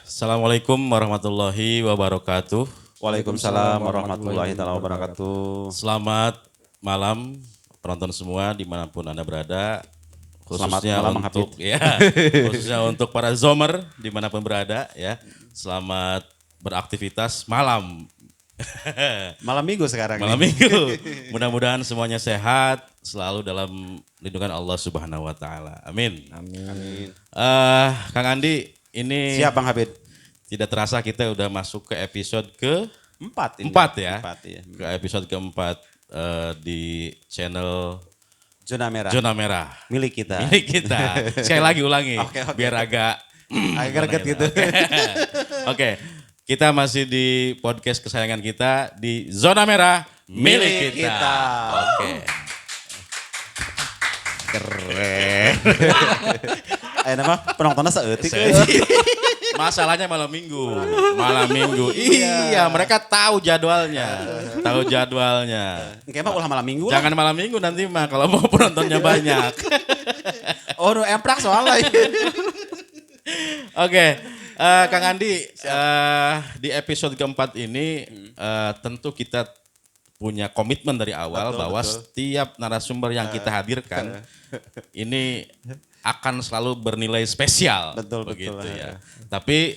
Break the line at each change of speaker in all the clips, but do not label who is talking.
Assalamualaikum warahmatullahi wabarakatuh.
Waalaikumsalam warahmatullahi wabarakatuh.
Selamat malam penonton semua dimanapun Anda berada.
Selamat
Khususnya
malam,
untuk khususnya untuk para zomer dimanapun berada ya. Selamat beraktivitas malam.
Malam minggu sekarang.
Malam minggu. Mudah-mudahan semuanya sehat, selalu dalam lindungan Allah Subhanahu wa taala. Amin.
Amin.
Kang Andi, ini
Siap Bang Habib.
tidak terasa kita udah masuk ke episode
Empat ini.
Empat ya.
Ya.
ke episode keempat di channel
Zona merah.
Zona Merah
Milik kita.
milik kita. Sekali lagi ulangi,
Oke.
biar agak
Agak greget gitu.
Oke, kita masih di podcast kesayangan kita di Zona Merah milik kita. Oke. Keren.
Ayo nama penontonnya seetik.
Masalahnya malam minggu. Malam minggu. Iya, mereka tahu jadwalnya. Tahu jadwalnya.
Kayak mah ulah malam minggu lah.
Jangan malam minggu nanti mah kalau mau penontonnya banyak.
Oh, nu emprak soalnya.
Oke, Kang Andi, di episode keempat ini tentu kita punya komitmen dari awal bahwa setiap narasumber yang kita hadirkan ini akan selalu bernilai spesial.
Betul.
Begitu ya. Tapi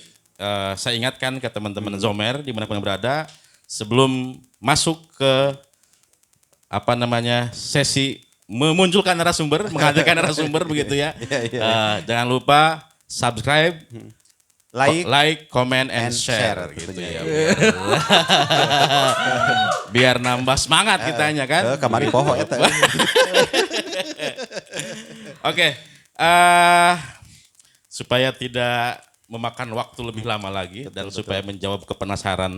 saya ingatkan ke teman-teman Zomer dimanapun berada, sebelum masuk ke sesi memunculkan narasumber, menghadirkan narasumber begitu ya. Jangan lupa subscribe, like, comment, and share gitu ya. Biar nambah semangat kitanya kan.
Kamari poho eta.
Oke, supaya tidak memakan waktu lebih lama lagi dan supaya menjawab kepenasaran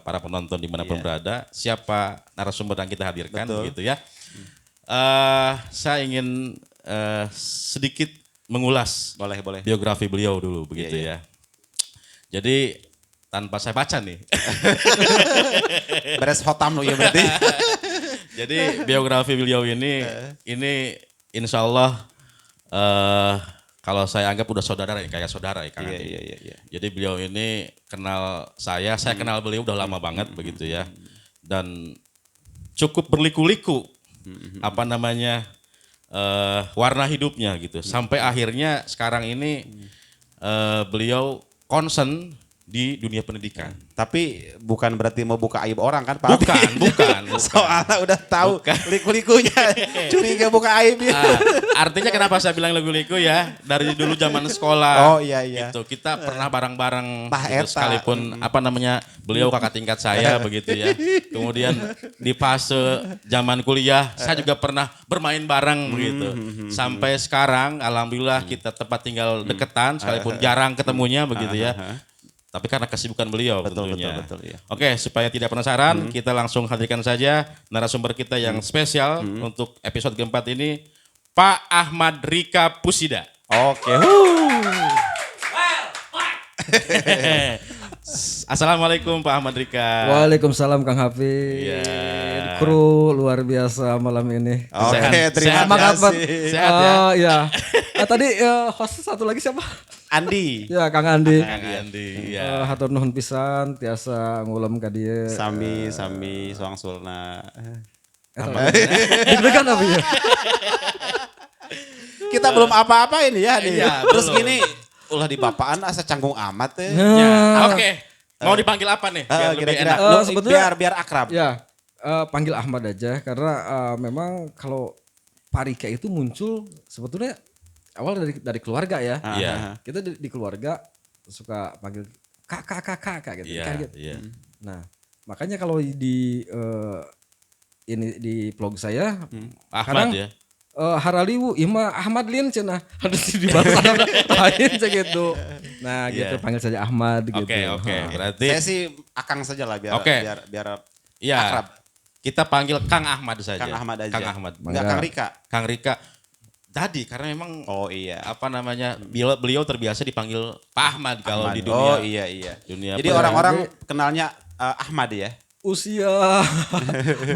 para penonton dimanapun berada, siapa narasumber yang kita hadirkan gitu ya. Saya ingin sedikit mengulas
Boleh.
biografi beliau dulu begitu ya. Jadi tanpa saya baca nih.
Beres hotam lu ya berarti.
Jadi biografi beliau ini insya Allah kalau saya anggap udah saudara ya, kayak saudara ya Kang Andi.
Iya.
Jadi beliau ini kenal saya kenal beliau udah lama banget begitu ya. Dan cukup berliku-liku warna hidupnya gitu. Sampai akhirnya sekarang ini beliau concern di dunia pendidikan.
Tapi bukan berarti mau buka aib orang kan Pak?
Bukan.
Soalnya udah tahu liku-likunya. Curiga buka aibnya.
Artinya kenapa saya bilang liku-liku ya? Dari dulu zaman sekolah.
Oh iya.
Gitu. Kita pernah bareng-bareng
Tah
gitu,
eta.
sekalipun beliau kakak tingkat saya begitu ya. Kemudian di fase zaman kuliah saya juga pernah bermain bareng begitu. Sampai sekarang alhamdulillah kita tempat tinggal deketan sekalipun jarang ketemunya begitu ya. Tapi karena kesibukan beliau tentunya.
Betul, ya.
Oke, supaya tidak penasaran, kita langsung hadirkan saja narasumber kita yang spesial untuk episode keempat ini, Pak Ahmad Rika Pusida.
Oke.
Assalamualaikum Pak Ahmad Rika.
Waalaikumsalam Kang Hafiz.
Iya.
Kru luar biasa malam ini.
Oke, terima
Sehat, Pak.
kasih.
Sehat ya?
Iya. Tadi host satu lagi siapa?
Andi.
Ya Kang Andi.
Kang Andi, ya.
Hatur nuhun pisan tiasa ngulem ka dieu.
Sami soang sulna.
Deg-degan apa ya?
Kita belum apa-apa ini ya nih.
Iya,
Terus
belum.
gini, ulah di bapaan asa canggung amat ya.
Ya, oke. Mau dipanggil apa nih? Biar lebih
Kira-kira
enak.
lu
sebetulnya-
biar akrab.
Ya, panggil Ahmad aja karena memang kalau Pak Rika itu muncul sebetulnya awal dari keluarga ya.
Iya.
Kita di keluarga suka panggil kakak gitu.
Iya,
Kan gitu.
iya.
Nah, makanya kalau di vlog saya
Ahmad ya.
Haraliwu Ima Ahmad Lin cenah harus dibahas lain gitu. Nah, gitu
Iya.
panggil saja Ahmad gitu.
Oke. Berarti
Saya sih Akang saja lah biar
Oke.
biar
ya,
akrab.
kita panggil Kang Ahmad saja.
Kang Ahmad aja.
Kang Ahmad.
Enggak Kang Rika.
Kang Rika. Tadi karena memang
Oh iya.
beliau terbiasa dipanggil Pak Ahmad kalau
Ahmad.
di dunia.
Oh iya.
Dunia
Jadi
per-
orang-orang kenalnya Ahmad ya.
Usia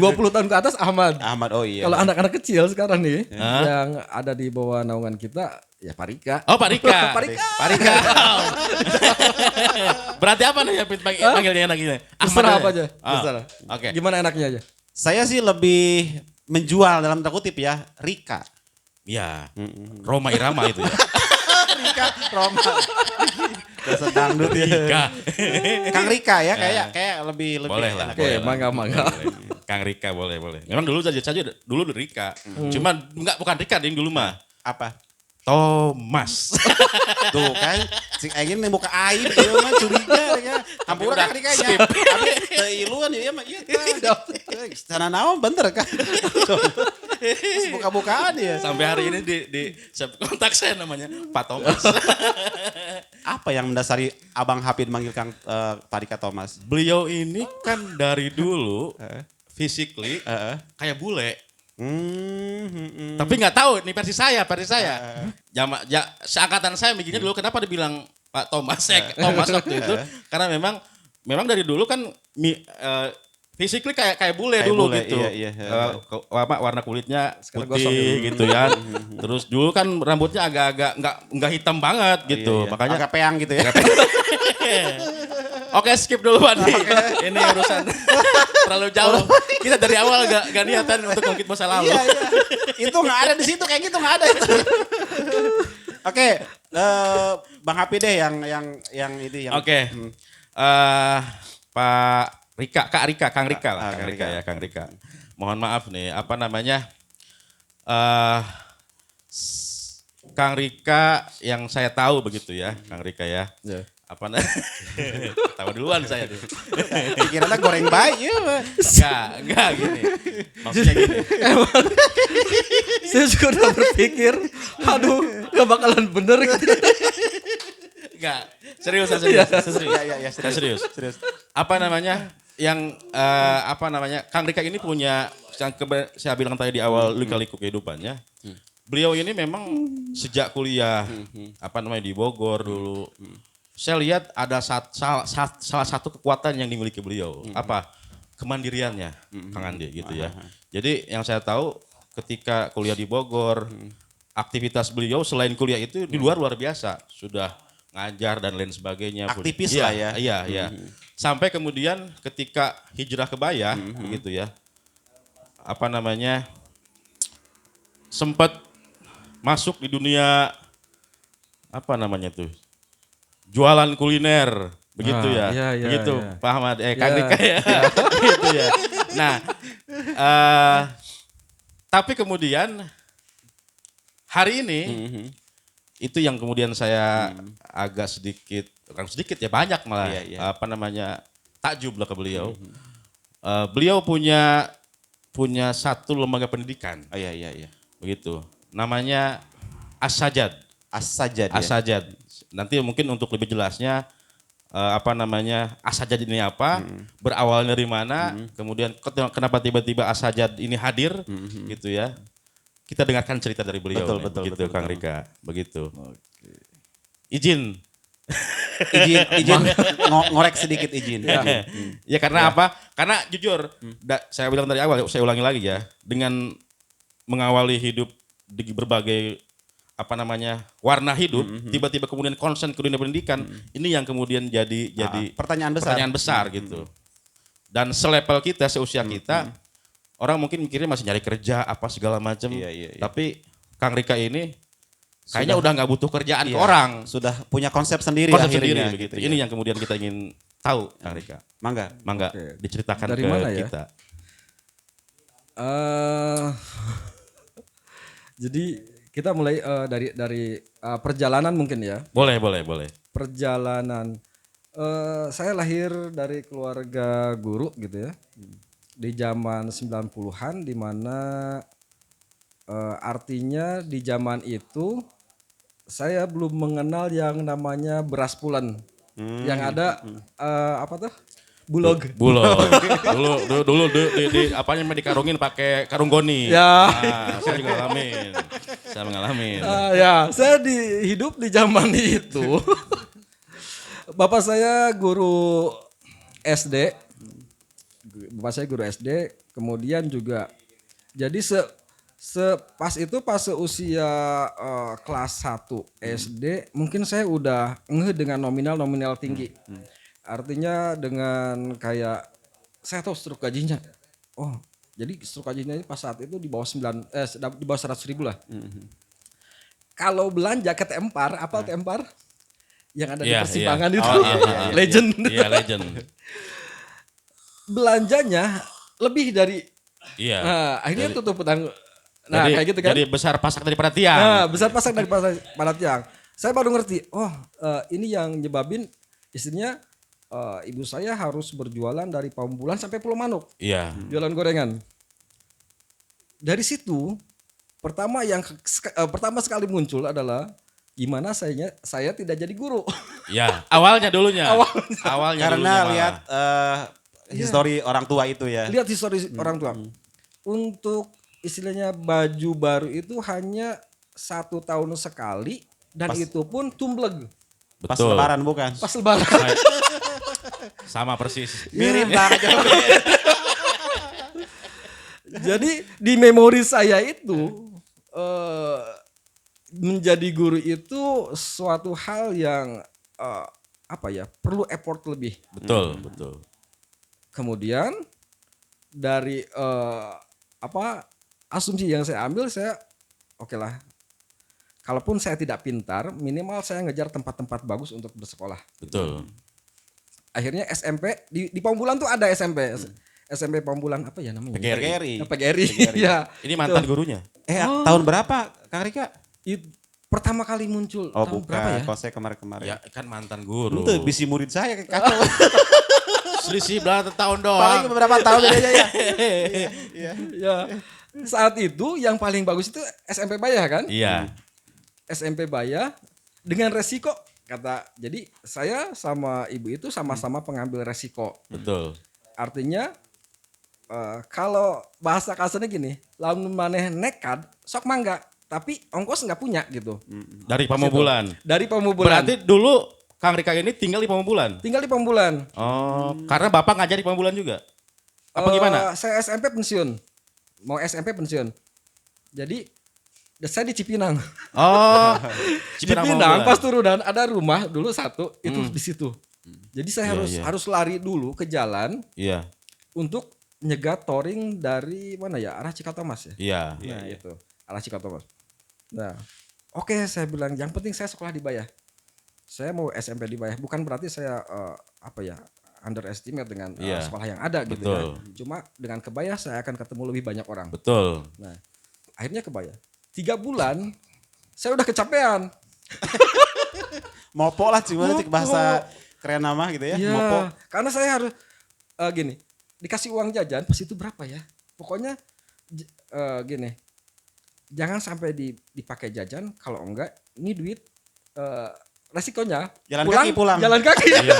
20 tahun ke atas Ahmad.
Ahmad oh iya.
Kalau anak-anak kecil sekarang nih yang ada di bawah naungan kita ya Pak Rika.
Oh Pak Rika.
Pak Rika.
Pak Rika. Berarti apa nih ya panggilnya enak gini?
Terserah apa aja.
Ah,
Terserah.
Oke.
Gimana enaknya aja?
Saya sih lebih menjual dalam tanda kutip ya, Rika.
Ya, Roma Irama itu ya.
Rika Roma. Dasar dangdut ya.
Rika.
Kang Rika ya kayak lebih
Boleh lah.
Oke,
boleh lah.
mangga.
Boleh. Kang Rika boleh. Memang dulu saja dulu Rika. Cuman bukan Rika ding dulu mah.
Apa?
Thomas.
Tuh kan, si Aing nih muka aib dia mah curiga ya. Hampura
udah
Kang Rika nya. Tapi teu iluan ya mah iya tah. Sana naon bener kan. Terus buka-bukaan ya.
Sampai hari ini di kontak saya namanya Pak Thomas.
Apa yang mendasari Abang Hafid manggil Kang Parika Thomas?
Beliau ini kan dari dulu physically kayak bule. Tapi nggak tahu ini versi saya. Seangkatan saya mikirnya dulu kenapa dibilang Pak Thomas Thomas waktu itu karena memang dari dulu kan physically kayak bule dulu
bule,
gitu.
iya.
Warna kulitnya
Sekarang
putih
gosong
gitu ya. Terus dulu kan rambutnya agak-agak nggak hitam banget gitu.
Iya.
Makanya
agak peang gitu ya.
Oke, skip dulu Pak. Ini urusan terlalu jauh. Kita dari awal gak niatan untuk ngungkit masa lalu.
Iya. Itu nggak ada di situ kayak gitu nggak ada itu. Oke, Bang Hafid deh yang ini yang.
Oke. Pak Rika, Kang Rika lah, Kang Rika. Mohon maaf nih, apa namanya? Kang Rika yang saya tahu begitu ya, Kang Rika ya. Apa tahu duluan saya tuh.
Pikirannya goreng bayi ya.
Enggak gini. Maksudnya gini.
Saya juga udah berpikir, aduh, gak bakalan bener gitu.
Enggak, serius.
Iya,
Serius. Apa namanya? Yang Kang Rika ini punya yang saya bilang tadi di awal lika-liku kehidupannya. Beliau ini memang sejak kuliah di Bogor dulu. Saya lihat ada salah satu kekuatan yang dimiliki beliau. Apa? Kemandiriannya, Kang Andi gitu ya. Jadi yang saya tahu ketika kuliah di Bogor, aktivitas beliau selain kuliah itu di luar biasa. Sudah ngajar dan lain sebagainya.
Aktivis lah ya.
Iya. Sampai kemudian ketika hijrah ke Bayah, begitu ya. Sempat masuk di dunia jualan kuliner, begitu ya. Begitu, Pak Ahmad, Kang Rika ya. Gitu ya. Nah, tapi kemudian hari ini itu yang kemudian saya agak sedikit ya banyak malah takjub lah ke beliau. Beliau punya satu lembaga pendidikan.
Iya.
Begitu. Namanya As-Sajad.
As-Sajad.
Nanti mungkin untuk lebih jelasnya As-Sajad ini apa, berawal dari mana, kemudian kenapa tiba-tiba As-Sajad ini hadir, gitu ya. Kita dengarkan cerita dari beliau. Betul, Kang Rika, begitu. Izin
ngorek sedikit izin.
Ya karena apa? Karena jujur, saya bilang dari awal, saya ulangi lagi ya, dengan mengawali hidup di berbagai warna hidup, tiba-tiba kemudian konsen ke dunia pendidikan, ini yang kemudian jadi
pertanyaan besar
gitu. Dan selevel kita, seusia kita, orang mungkin mikirnya masih nyari kerja apa segala macam.
Iya.
Tapi Kang Rika ini kayaknya udah nggak butuh kerjaan ke orang,
sudah punya konsep sendiri
akhirnya,
gitu.
Ini yang kemudian kita ingin tahu, Kang Rika.
Mangga,
diceritakan
dari
ke
mana ya?
kita.
Jadi kita mulai dari perjalanan mungkin ya.
Boleh.
Perjalanan. Saya lahir dari keluarga guru gitu ya. Di zaman 90-an di mana artinya di zaman itu saya belum mengenal yang namanya beras pulen. Yang ada Bulog.
Dulu di dikarungin pakai karung goni.
Ya.
Nah, saya juga ngalamin.
Saya hidup di zaman itu. Bapak saya guru SD. Kemudian juga jadi pas seusia kelas 1 SD mungkin saya udah ngeh dengan nominal tinggi. Artinya dengan kayak saya tahu struk gajinya. Oh, jadi struk gajinya ini pas saat itu di bawah di bawah 100.000 lah. Kalau belanja ke Tempar, apal Tempar? Yang ada di
Iya,
persimpangan
iya.
itu.
Oh, iya.
Legend.
Iya, legend.
Belanjanya lebih dari
Iya.
akhirnya tutup petang. Nah,
Jadi-
kayak gitu kan.
Jadi besar pasak daripada tiang.
Nah, besar pasang dari pada tiang. Saya baru ngerti, ini yang nyebabin istrinya ibu saya harus berjualan dari Pamubulan sampai Pulau Manuk,
Iya.
jualan gorengan. Dari situ pertama sekali muncul adalah gimana saya tidak jadi guru.
Iya. Awalnya dulunya. Awalnya
Karena
dulunya malah.
lihat histori orang tua itu ya.
Lihat histori orang tua. Untuk istilahnya baju baru itu hanya 1 tahun sekali dan itu pun tumbleg
Pas
Betul.
lebaran bukan?
pas lebaran.
Sama persis.
Mirip banget.
Jadi di memori saya itu menjadi guru itu suatu hal yang perlu effort lebih.
Betul, betul.
Kemudian dari asumsi yang saya ambil, saya oke lah. Kalaupun saya tidak pintar, minimal saya ngejar tempat-tempat bagus untuk bersekolah.
Betul.
Akhirnya SMP di Pamubulan tuh ada SMP. SMP Pamubulan apa ya namanya?
PGRI.
PGRI. Ya.
Ini mantan gurunya.
Tahun berapa Kang Rika?
Pertama kali muncul
Oh
tahun
bukan,
berapa ya?
kalau saya kemarin-kemarin.
Ya kan mantan guru.
Itu bisi murid saya kayak kacau.
Selisih berapa tahun
Paling
doang.
beberapa tahun bedanya ya.
Ya. Saat itu yang paling bagus itu SMP Bayah kan?
Iya.
SMP Bayah dengan resiko kata. Jadi saya sama ibu itu sama-sama pengambil resiko.
Betul.
Artinya kalau bahasa kasarnya gini, lamun maneh nekat sok mangga, tapi ongkos nggak punya gitu.
Dari Pamubulan.
Dari Pamubulan.
Berarti dulu Kang Rika ini tinggal di Pamubulan.
Tinggal di Pamubulan.
Oh, karena Bapak ngajar di Pamubulan juga. Apa gimana?
Saya SMP pensiun. Mau SMP pensiun. Jadi saya di Cipinang.
Oh,
Cipinang
Pamubulan.
pas turunan ada rumah dulu satu itu di situ. Jadi saya
Iya, iya.
harus lari dulu ke jalan
Iya,
untuk nyegat touring dari mana ya, arah Cikatomas ya.
iya.
Nah itu arah Cikatomas. Nah oke, saya bilang yang penting saya sekolah di Bayah. Saya mau SMP di Bayah, bukan berarti saya underestimate dengan
Iya.
sekolah yang ada gitu
Betul.
ya. Cuma dengan ke Bayah saya akan ketemu lebih banyak orang.
Betul.
Nah akhirnya ke Bayah. 3 bulan saya udah kecapean.
Mopo lah gimana cik bahasa keren nama gitu ya.
Iya,
Mopo.
karena saya harus gini, dikasih uang jajan pas itu berapa ya? Pokoknya gini, jangan sampai dipakai jajan, kalau enggak ini duit resikonya
Jalan kaki pulang.
Jalan kaki.
Iya.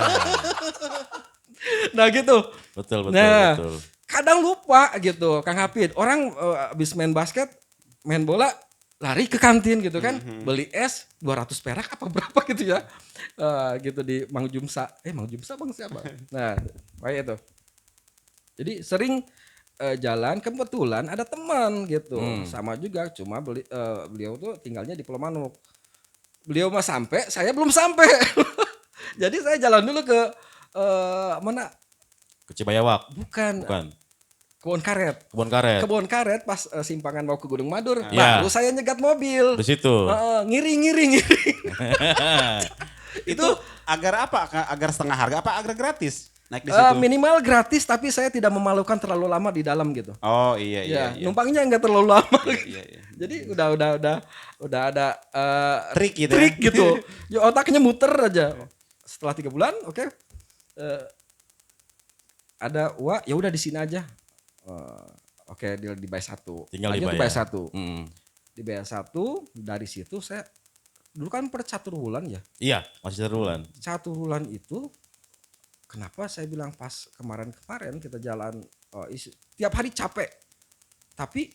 Nah gitu.
Betul, betul,
Nah,
betul.
kadang lupa gitu, Kang Hafid. Orang habis main basket, main bola, lari ke kantin gitu kan, beli es 200 perak apa berapa gitu ya. Gitu di Mang Jumsa. Mang Jumsa Bang siapa? Nah, kayak itu. Jadi sering jalan, kebetulan ada teman gitu. Sama juga, cuma beliau tuh tinggalnya di Pulau Manuk. Beliau mah sampai, saya belum sampai. Jadi saya jalan dulu ke mana?
Ke Cibayawak.
Bukan.
Bukan.
Kebon Karet.
Kebun karet.
Kebon Karet pas simpangan mau ke Gunung Madur,
Iya.
baru saya nyegat mobil.
Di situ.
Ngiring.
Itu agar apa? Agar setengah harga apa agar gratis? Naik di situ.
Minimal gratis, tapi saya tidak memalukan terlalu lama di dalam gitu.
Oh iya.
Numpangnya enggak terlalu lama.
Iya.
Jadi udah ada
Trik gitu.
trik gitu. Ya otaknya muter aja. Setelah 3 bulan, oke. Ada ya udah di sini aja. Oke, di Bayah 1.
Tinggal di
Lanjut
Bayah.
Bayah 1.
Mm.
Di Bayah 1, dari situ saya dulu kan per catur bulan ya.
Iya, masih serulan.
Catur bulan itu kenapa saya bilang pas kemarin kita jalan tiap hari capek. Tapi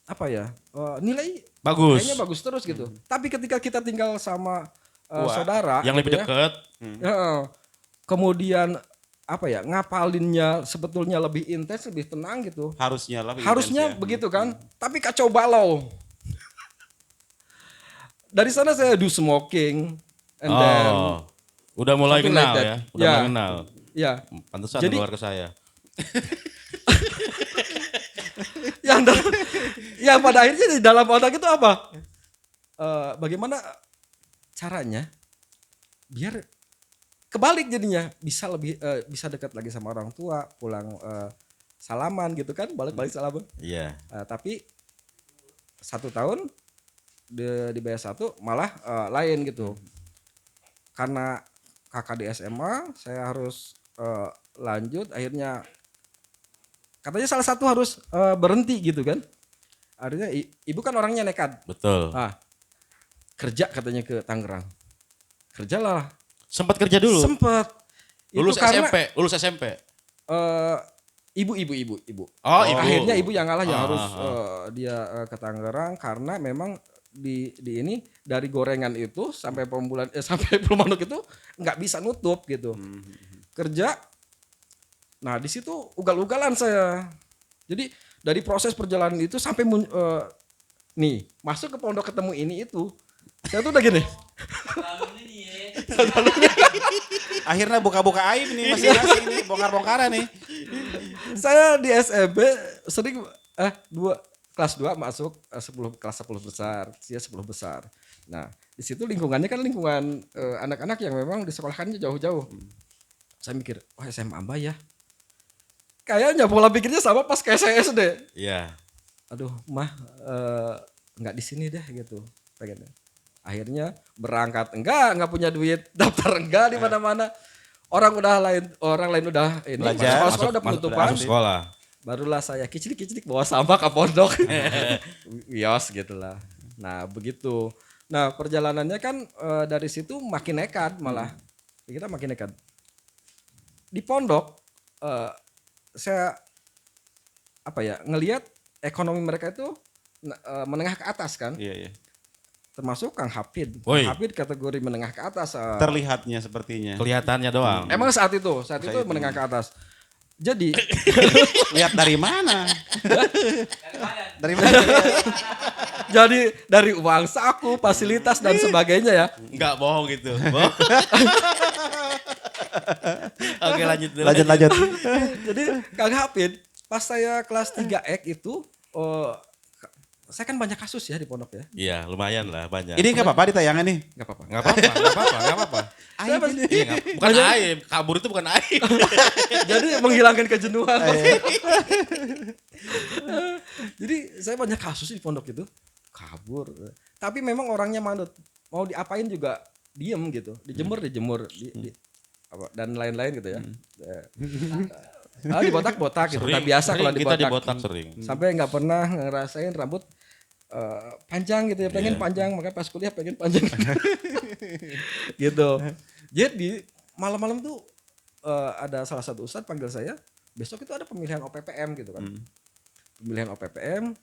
apa ya? Nilai
Bagus.
kayaknya bagus terus gitu. Tapi ketika kita tinggal sama saudara
Yang lebih
gitu ya,
dekat.
kemudian apa ya, ngapalinnya sebetulnya lebih intens, lebih tenang gitu.
Harusnya lah.
Harusnya begitu kan. Tapi kacau balau. Dari sana saya do smoking and then
Udah mulai
Something
kenal
like that.
ya. Udah
Ya.
mulai kenal.
Ya.
Pantesan
Jadi-
keluar ke saya.
yang pada akhirnya di dalam otak itu apa? Bagaimana caranya biar kebalik jadinya bisa dekat lagi sama orang tua, pulang salaman gitu kan, balik-balik salaman.
Iya.
Tapi 1 tahun di BS1 malah lain gitu. Karena kakak di SMA, saya harus lanjut, akhirnya katanya salah satu harus berhenti gitu kan. Akhirnya ibu kan orangnya nekat.
Betul.
Kerja katanya ke Tangerang. Kerjalah.
Sempat kerja dulu.
Sempet.
Lulus
Itu karena,
SMP.
ibu.
Oh, ibu.
Akhirnya ibu yang ngalah yang
Ah,
harus
ah,
dia ke Tangerang karena memang di ini dari gorengan itu sampai pembulan sampai Pelumanuk itu nggak bisa nutup gitu. Kerja. Nah, di situ ugal-ugalan saya. Jadi dari proses perjalanan itu sampai nih, masuk ke pondok ketemu ini itu. Saya tuh udah gini.
Akhirnya buka-buka aib nih masing-masing nih, bongkar-bongkaran nih.
Saya di SMP sering kelas 2 masuk kelas 10 besar, dia 10 besar. Nah, di situ lingkungannya kan lingkungan anak-anak yang memang disekolahkannya jauh-jauh. Saya mikir, wah SMA Amba ya. Kayaknya pola pikirnya sama pas kayak saya SD.
Iya.
Aduh, mah nggak di sini deh gitu pengennya. Akhirnya berangkat enggak punya duit, daftar enggak di mana-mana. Orang lain udah ini
Belajar,
sekolah udah penutupan.
Masuk sekolah.
Barulah saya kicilik bawa sampah ke pondok. Wios gitulah. Nah, begitu. Nah, perjalanannya kan dari situ makin nekat malah. Kita makin nekat. Di pondok saya ngelihat ekonomi mereka itu menengah ke atas kan.
Iya.
Termasuk Kang Hafid.
Woi.
Kang Hafid kategori menengah ke atas.
Terlihatnya sepertinya.
Kelihatannya doang.
Emang saat itu menengah ke atas. Jadi
Lihat dari mana? Dari mana?
jadi dari uang saku, fasilitas dan sebagainya ya.
Enggak bohong gitu. Bohong. Oke, lanjut dulu.
Lanjut.
Jadi Kang Hafid pas saya kelas 3 Ek itu saya kan banyak kasus ya di pondok ya.
Iya, lumayan lah banyak.
Ini nggak apa-apa ditayangan nih.
Enggak apa-apa.
Enggak apa-apa.
Saya
Iya, bukan aib, kabur itu bukan aib.
Jadi menghilangkan kejenuhan. Jadi saya banyak kasus di pondok itu kabur. Tapi memang orangnya manut. Mau diapain juga diem gitu. Dijemur dan lain-lain gitu ya. Dibotak-botak gitu. Udah biasa kalau
Kita
dibotak.
dibotak sering.
Sampai nggak pernah ngerasain rambut panjang gitu ya, pengen panjang, makanya pas kuliah pengen panjang. Gitu. Jadi malam-malam tuh ada salah satu ustadz panggil saya, besok itu ada pemilihan OPPM gitu kan. Pemilihan OPPM.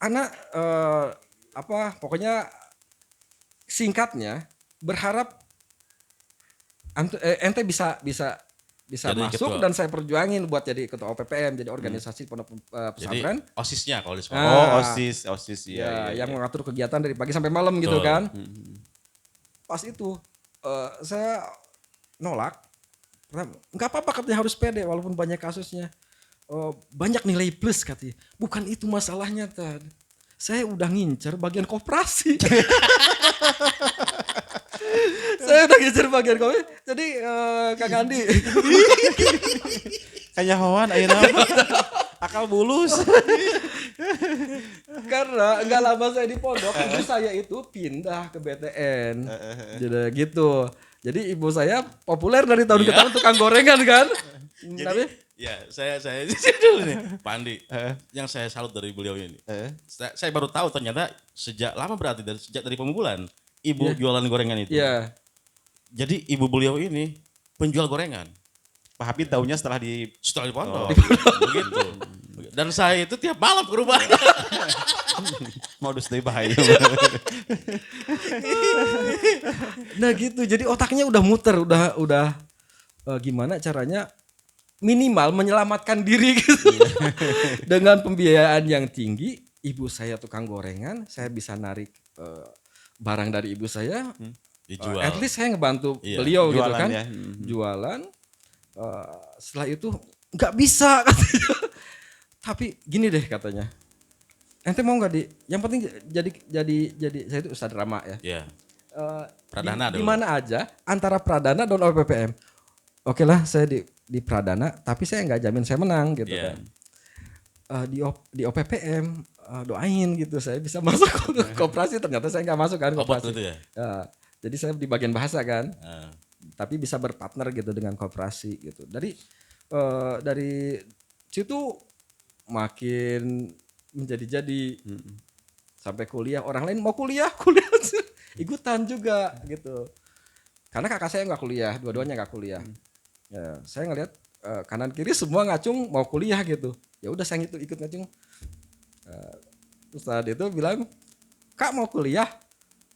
Anak pokoknya singkatnya berharap ente bisa
Jadi
masuk
ketua.
dan saya perjuangin buat jadi ketua OPPM, jadi organisasi pondok
Jadi
pesantren.
OSIS-nya kalau di sekolah.
Ah.
OSIS
Ya,
iya.
yang mengatur kegiatan dari pagi sampai malam gitu
Betul.
kan. Pas itu saya nolak. Enggak apa-apa katanya, harus pede walaupun banyak kasusnya. Banyak nilai plus katanya. Bukan itu masalahnya, Tad. Saya udah ngincer bagian koperasi. Saya udah ngincer bagian koperasi. Jadi Kang Andi.
Kanyahoan ayeuna akal bulus.
Karena enggak lama saya di pondok, ibu saya itu pindah ke BTN. Jadi gitu. Jadi ibu saya populer dari tahun ke tahun tukang gorengan kan. Tapi
Ya, saya dulu nih, Pak Andi. Yang saya salut dari beliau ini. Saya baru tahu ternyata sejak lama berarti sejak dari pemukulan ibu jualan gorengan itu.
ya,
Jadi ibu beliau ini penjual gorengan.
Pak Habib taunya setelah di
Setelah di pondok. Begitu. Dan saya itu tiap malam ke rumah.
modus dari bahaya.
nah gitu. Jadi otaknya udah muter, udah gimana caranya minimal menyelamatkan diri gitu. Dengan pembiayaan yang tinggi, ibu saya tukang gorengan, saya bisa narik barang dari ibu saya.
Dijual.
At least saya ngebantu
Iya,
beliau gitu
jualan
kan.
ya.
Jualan. Setelah itu nggak bisa katanya. Tapi gini deh katanya. Ente mau nggak yang penting jadi saya itu ustadz drama ya.
Iya.
Di
Pradana dulu.
mana aja antara Pradana dan OPPM. Oke lah saya di Pradana tapi saya nggak jamin saya menang gitu
Iya.
kan. Di OPPM doain gitu saya bisa masuk ke koperasi, ternyata saya nggak masuk kan
Obot
koperasi.
itu ya.
Jadi saya di bagian bahasa kan.
Ah.
Tapi bisa berpartner gitu dengan koperasi gitu. Dari situ makin menjadi-jadi sampai kuliah, orang lain mau kuliah ikutan juga gitu. Karena kakak saya nggak kuliah, dua-duanya nggak kuliah. Ya, saya ngelihat kanan kiri semua ngacung mau kuliah gitu. Ya udah saya ikut ngacung. Terus tadi itu bilang, "Kak mau kuliah?"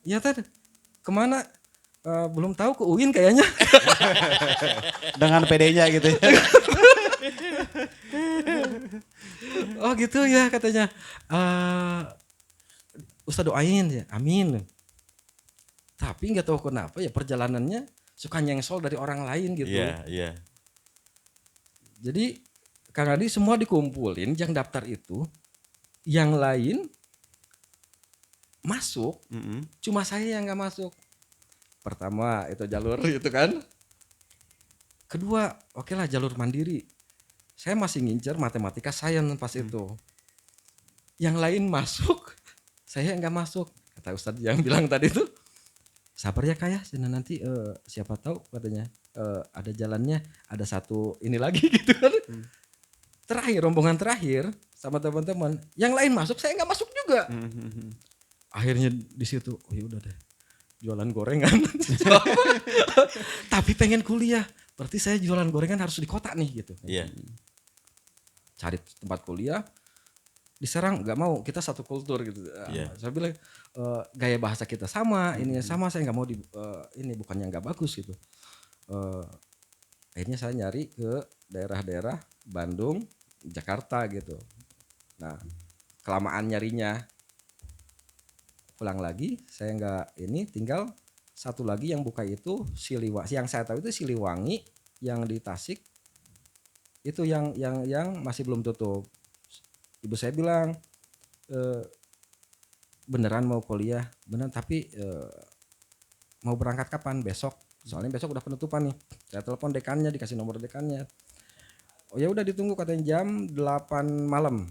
"Iya, Tad." "Kemana?" Belum tahu, ke UIN kayaknya.
Dengan PD-nya gitu ya.
Oh gitu ya katanya. Ustaz doain ya, amin. Tapi nggak tahu kenapa ya perjalanannya suka nyengsol dari orang lain gitu.
Iya, iya.
Jadi Kang Adi semua dikumpulin yang daftar itu, yang lain masuk, cuma saya yang nggak masuk. Pertama itu jalur itu kan. Kedua, oke lah jalur mandiri. Saya masih ngincer matematika sains pas itu. Yang lain masuk, saya nggak masuk. Kata Ustadz yang bilang tadi itu, sabar ya Kak ya, nanti siapa tahu katanya ada jalannya, ada satu ini lagi gitu kan. Terakhir, rombongan terakhir sama teman-teman, yang lain masuk, saya nggak masuk juga. Akhirnya di situ, oh ya udah deh, jualan gorengan. Tapi pengen kuliah, berarti saya jualan gorengan harus di kota nih gitu.
Iya.
Cari tempat kuliah, di Serang nggak mau, kita satu kultur gitu.
Iya.
Saya bilang gaya bahasa kita sama, ini sama, saya nggak mau ini bukannya nggak bagus gitu. Akhirnya saya nyari ke daerah-daerah Bandung, Jakarta gitu. Nah, kelamaan nyarinya, pulang lagi, saya nggak ini, tinggal satu lagi yang buka itu Siliwangi, yang saya tahu itu Siliwangi, yang di Tasik itu yang masih belum tutup. Ibu saya bilang beneran mau kuliah, beneran, tapi mau berangkat kapan? Besok, soalnya besok udah penutupan nih. Saya telepon dekannya, dikasih nomor dekannya. Oh ya udah ditunggu katanya jam 8 malam.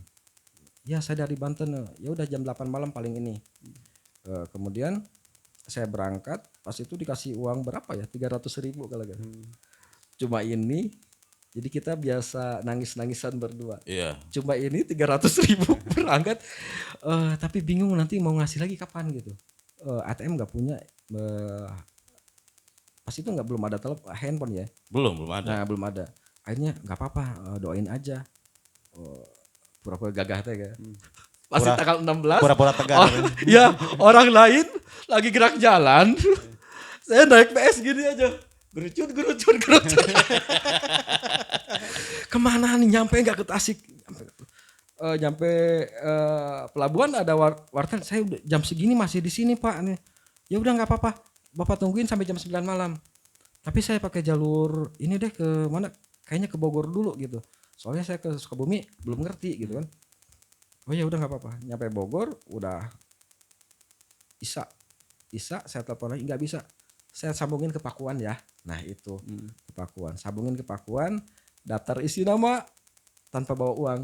Ya saya dari Banten. Ya udah jam 8 malam paling ini. Kemudian saya berangkat, pas itu dikasih uang berapa ya? 300.000 kalau gitu. Cuma ini, jadi kita biasa nangis-nangisan berdua.
Iya.
Cuma ini 300.000 berangkat, tapi bingung nanti mau ngasih lagi kapan gitu. ATM nggak punya, pas itu belum ada telepon, handphone ya.
Belum ada.
Nah belum ada. Akhirnya nggak apa-apa, doain aja. Pura-pura gagah teh kan. Pasti tanggal 16.
Pura-pura tegar.
Ya orang lain lagi gerak jalan, saya naik PS gini aja, gerucut. Kemana nih, nyampe nggak ke Tasik? Nyampe pelabuhan ada warteg, saya udah jam segini masih di sini Pak nih. Ya udah nggak apa-apa, Bapak tungguin sampai jam 9 malam. Tapi saya pakai jalur ini deh, ke mana? Kayaknya ke Bogor dulu gitu. Soalnya saya ke Sukabumi belum ngerti gitu kan. Oh ya udah nggak apa-apa. Nyampe Bogor udah Isa saya telepon lagi, nggak bisa. Saya sambungin ke Pakuan ya. Nah itu ke Pakuan, sambungin ke Pakuan, daftar isi nama tanpa bawa uang.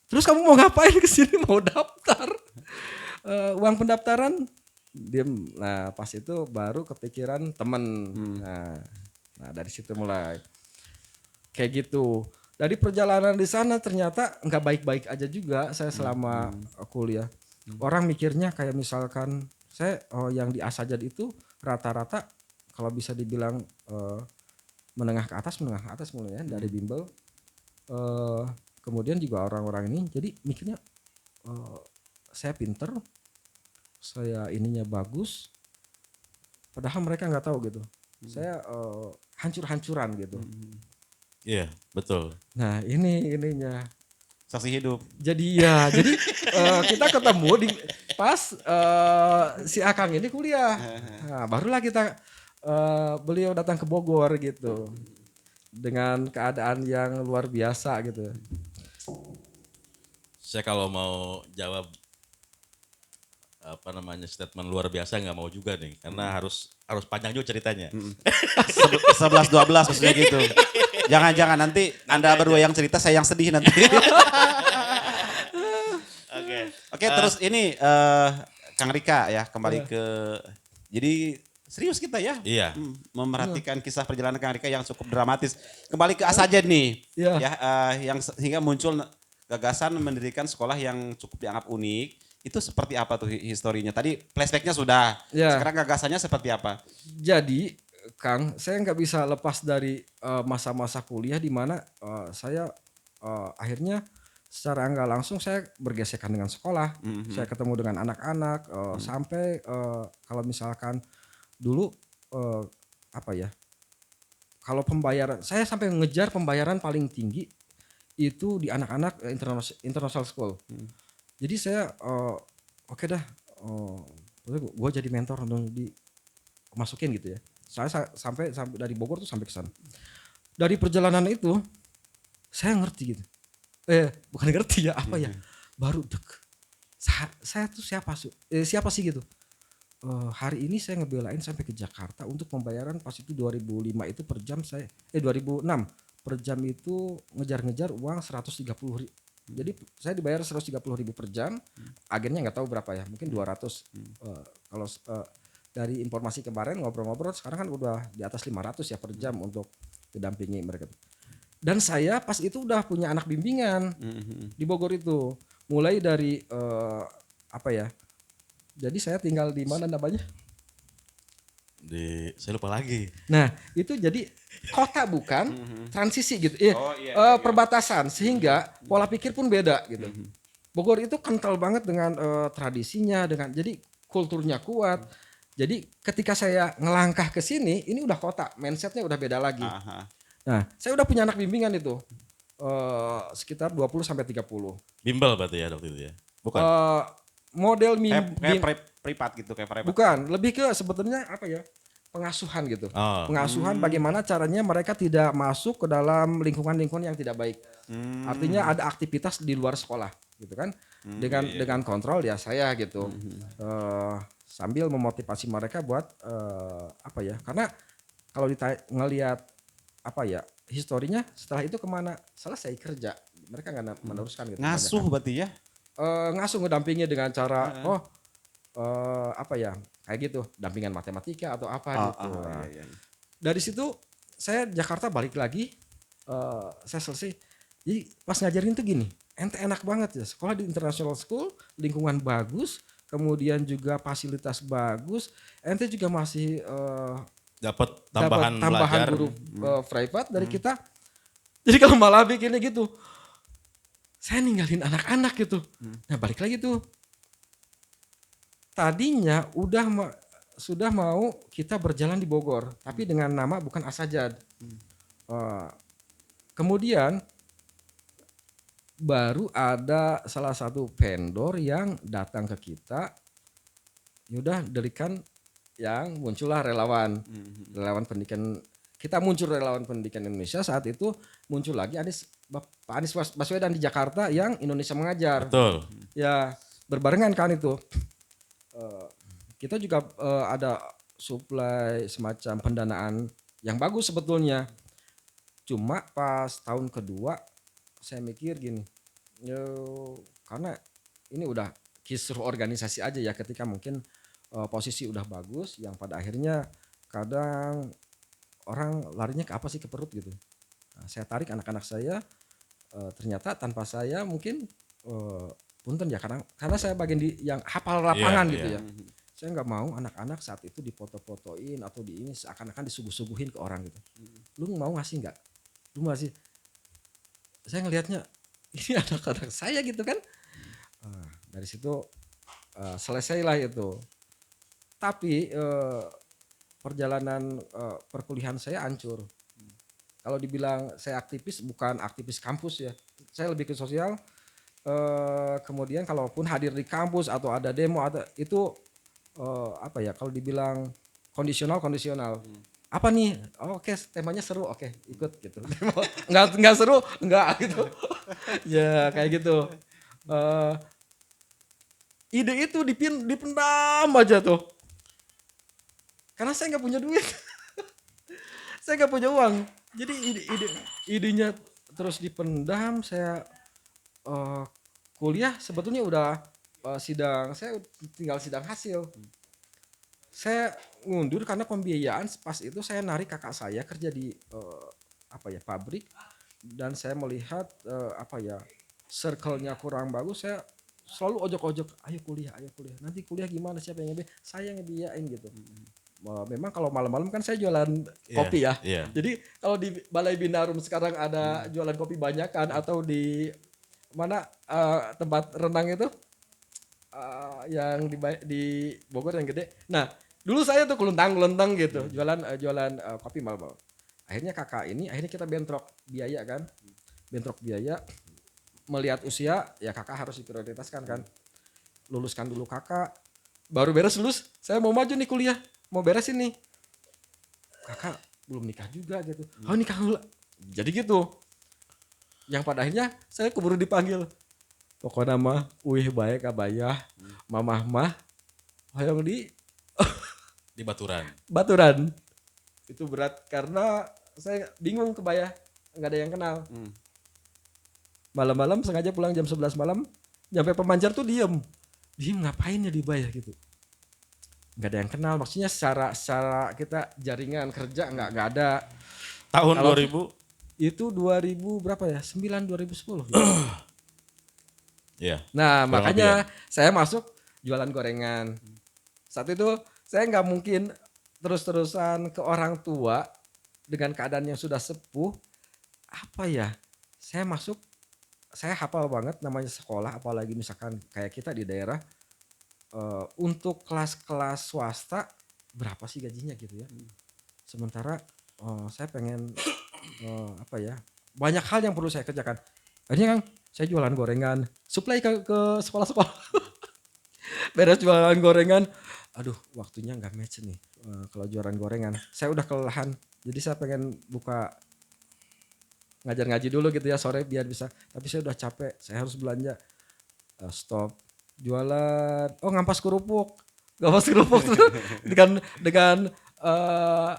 Terus kamu mau ngapain ke sini? Mau daftar. Uang pendaftaran diem. Nah pas itu baru kepikiran temen. Nah dari situ mulai kayak gitu. Dari perjalanan di sana ternyata nggak baik-baik aja juga saya selama kuliah. Orang mikirnya kayak misalkan saya yang di Asajad itu rata-rata kalau bisa dibilang menengah ke atas mulai ya, dari bimbel. Kemudian juga orang-orang ini jadi mikirnya saya pinter, saya ininya bagus, padahal mereka nggak tahu gitu. Saya hancur-hancuran gitu.
Iya, betul.
Nah ininya.
Saksi hidup.
Jadi kita ketemu di pas si Akang ini kuliah. Nah, barulah kita beliau datang ke Bogor gitu. Dengan keadaan yang luar biasa gitu.
Saya kalau mau jawab statement luar biasa nggak mau juga nih, karena harus panjang juga ceritanya.
11-12 maksudnya gitu. Jangan nanti Anda berdua yang cerita, saya yang sedih nanti.
Oke.
Oke, terus ini Kang Rika ya, kembali ke jadi serius kita ya.
Iya.
Memerhatikan kisah perjalanan Kang Rika yang cukup dramatis. Kembali ke Asajad nih.
Iya.
Ya, yang sehingga muncul gagasan mendirikan sekolah yang cukup dianggap unik. Itu seperti apa tuh historinya? Tadi flashbacknya sudah.
Ya.
Sekarang gagasannya seperti apa?
Jadi Kang, saya nggak bisa lepas dari masa-masa kuliah di mana saya akhirnya secara nggak langsung saya bergesekan dengan sekolah. Saya ketemu dengan anak-anak sampai kalau misalkan dulu apa ya? Kalau pembayaran, saya sampai mengejar pembayaran paling tinggi itu di anak-anak international school. Jadi saya oke dah, gue jadi mentor untuk dimasukin gitu ya. Saya sampai dari Bogor tuh sampai ke sana. Dari perjalanan itu saya ngerti gitu. Bukan ngerti ya apa ya? Baru dek. Saya tuh siapa sih gitu. Hari ini saya ngebelain sampai ke Jakarta untuk pembayaran pas itu 2005 itu per jam 2006 per jam itu ngejar-ngejar uang 130.000. Jadi saya dibayar 130.000 per jam. Agennya nggak tahu berapa ya, mungkin 200. Kalau dari informasi kemarin ngobrol-ngobrol sekarang kan udah di atas 500 ya per jam untuk didampingi mereka. Dan saya pas itu udah punya anak bimbingan di Bogor itu. Mulai dari apa ya? Jadi saya tinggal di mana namanya?
Saya lupa lagi.
Nah, itu jadi kota bukan transisi gitu. Perbatasan sehingga pola pikir pun beda gitu. Bogor itu kental banget dengan tradisinya, jadi kulturnya kuat. Jadi ketika saya ngelangkah ke sini, ini udah kota, mindsetnya udah beda lagi. Nah, saya udah punya anak bimbingan itu. Sekitar 20 sampai 30.
Bimbel berarti ya waktu itu ya. Bukan.
Model
kayak privat gitu, kayak privat.
Bukan, lebih ke sebetulnya apa ya? Pengasuhan gitu. Pengasuhan bagaimana caranya mereka tidak masuk ke dalam lingkungan-lingkungan yang tidak baik. Artinya ada aktivitas di luar sekolah gitu kan. Dengan kontrol ya saya gitu. Sambil memotivasi mereka buat apa ya? Karena kalau ngelihat apa ya? Historinya setelah itu kemana? Selesai kerja. Mereka nggak meneruskan gitu.
Ngasuh berarti ya?
Ngasuh ngedampingi dengan cara apa ya kayak gitu dampingan matematika atau apa gitu.
Iya.
Dari situ saya Jakarta balik lagi, saya selesai. Jadi pas ngajarin tuh gini, ente enak banget ya sekolah di international school, lingkungan bagus, kemudian juga fasilitas bagus, ente juga masih
Dapat tambahan belajar.
guru private dari kita. Jadi kalau malah bikinnya gitu, saya ninggalin anak-anak gitu. Nah balik lagi tuh. Tadinya sudah mau kita berjalan di Bogor, tapi dengan nama bukan Asajad. Kemudian baru ada salah satu vendor yang datang ke kita, yaudah delikan yang muncullah relawan pendidikan. Kita muncul relawan pendidikan Indonesia, saat itu muncul lagi Pak Anies Baswedan di Jakarta yang Indonesia Mengajar.
Betul.
Ya berbarengan kan itu. Kita juga ada supply semacam pendanaan yang bagus sebetulnya. Cuma pas tahun kedua saya mikir gini, karena ini udah kisruh organisasi aja ya ketika mungkin posisi udah bagus yang pada akhirnya kadang orang larinya ke apa sih, ke perut gitu. Nah, saya tarik anak-anak saya, ternyata tanpa saya mungkin punten ya karena saya bagian di yang hafal lapangan gitu ya. Saya nggak mau anak-anak saat itu dipoto-fotoin atau di ini seakan-akan disuguh-suguhin ke orang gitu. Lu mau ngasih nggak? Lu ngasih? Saya ngelihatnya ini anak-anak saya gitu kan. Dari situ selesailah itu. Tapi perjalanan perkuliahan saya hancur. Kalau dibilang saya aktivis, bukan aktivis kampus ya. Saya lebih ke sosial. Kemudian kalaupun hadir di kampus atau ada demo atau itu apa ya kalau dibilang kondisional. Apa nih? Oh, oke, temanya seru. Oke, ikut gitu. Demo nggak seru, nggak gitu. Ya kayak gitu. Eh, ide itu dipendam aja tuh. Karena saya nggak punya duit. Saya nggak punya uang. Jadi idenya terus dipendam. Saya kuliah sebetulnya udah saya tinggal sidang hasil. Saya ngundur karena pembiayaan pas itu saya narik kakak saya kerja di pabrik dan saya melihat circle-nya kurang bagus. Saya selalu ojok-ojok, ayo kuliah, nanti kuliah gimana, siapa yang ngebiayain, saya ngebiayain gitu. Memang kalau malam-malam kan saya jualan kopi ya. Jadi kalau di Balai Binarum sekarang ada jualan kopi banyak kan, atau di mana tempat renang itu yang di Bogor yang gede. Nah, dulu saya tuh kelentang gitu, jualan kopi malam. Akhirnya kita bentrok biaya kan. Bentrok biaya, melihat usia ya kakak harus diprioritaskan kan. Luluskan dulu kakak. Baru beres lulus, saya mau maju nih kuliah, mau beresin nih. Kakak belum nikah juga gitu. Oh, nikah dulu. Jadi gitu. Yang pada akhirnya saya keburu dipanggil. Pokoknya mah wih baik abayah, mamah mah hoyong di Baturan. Itu berat karena saya bingung kebayah, nggak ada yang kenal. Malam-malam sengaja pulang jam 11 malam, nyampe Pemancar tuh diem ngapain ya di Bayah gitu. Nggak ada yang kenal, maksudnya secara kita jaringan kerja nggak ada.
Tahun
Kalau
2000?
Itu 2000 berapa ya? 2010.
Iya.
Nah,
kurang
makanya
lebih
saya masuk jualan gorengan. Saat itu saya nggak mungkin terus-terusan ke orang tua dengan keadaan yang sudah sepuh. Apa ya? Saya hafal banget namanya sekolah, apalagi misalkan kayak kita di daerah, untuk kelas-kelas swasta berapa sih gajinya gitu ya. Sementara saya pengen banyak hal yang perlu saya kerjakan. Akhirnya kan saya jualan gorengan, supply ke sekolah-sekolah. Beres jualan gorengan, aduh waktunya nggak match nih kalau jualan gorengan. Saya udah kelelahan, jadi saya pengen buka ngajar ngaji dulu gitu ya sore biar bisa. Tapi saya udah capek, saya harus belanja. Stop jualan. Oh, ngampas kerupuk tuh dengan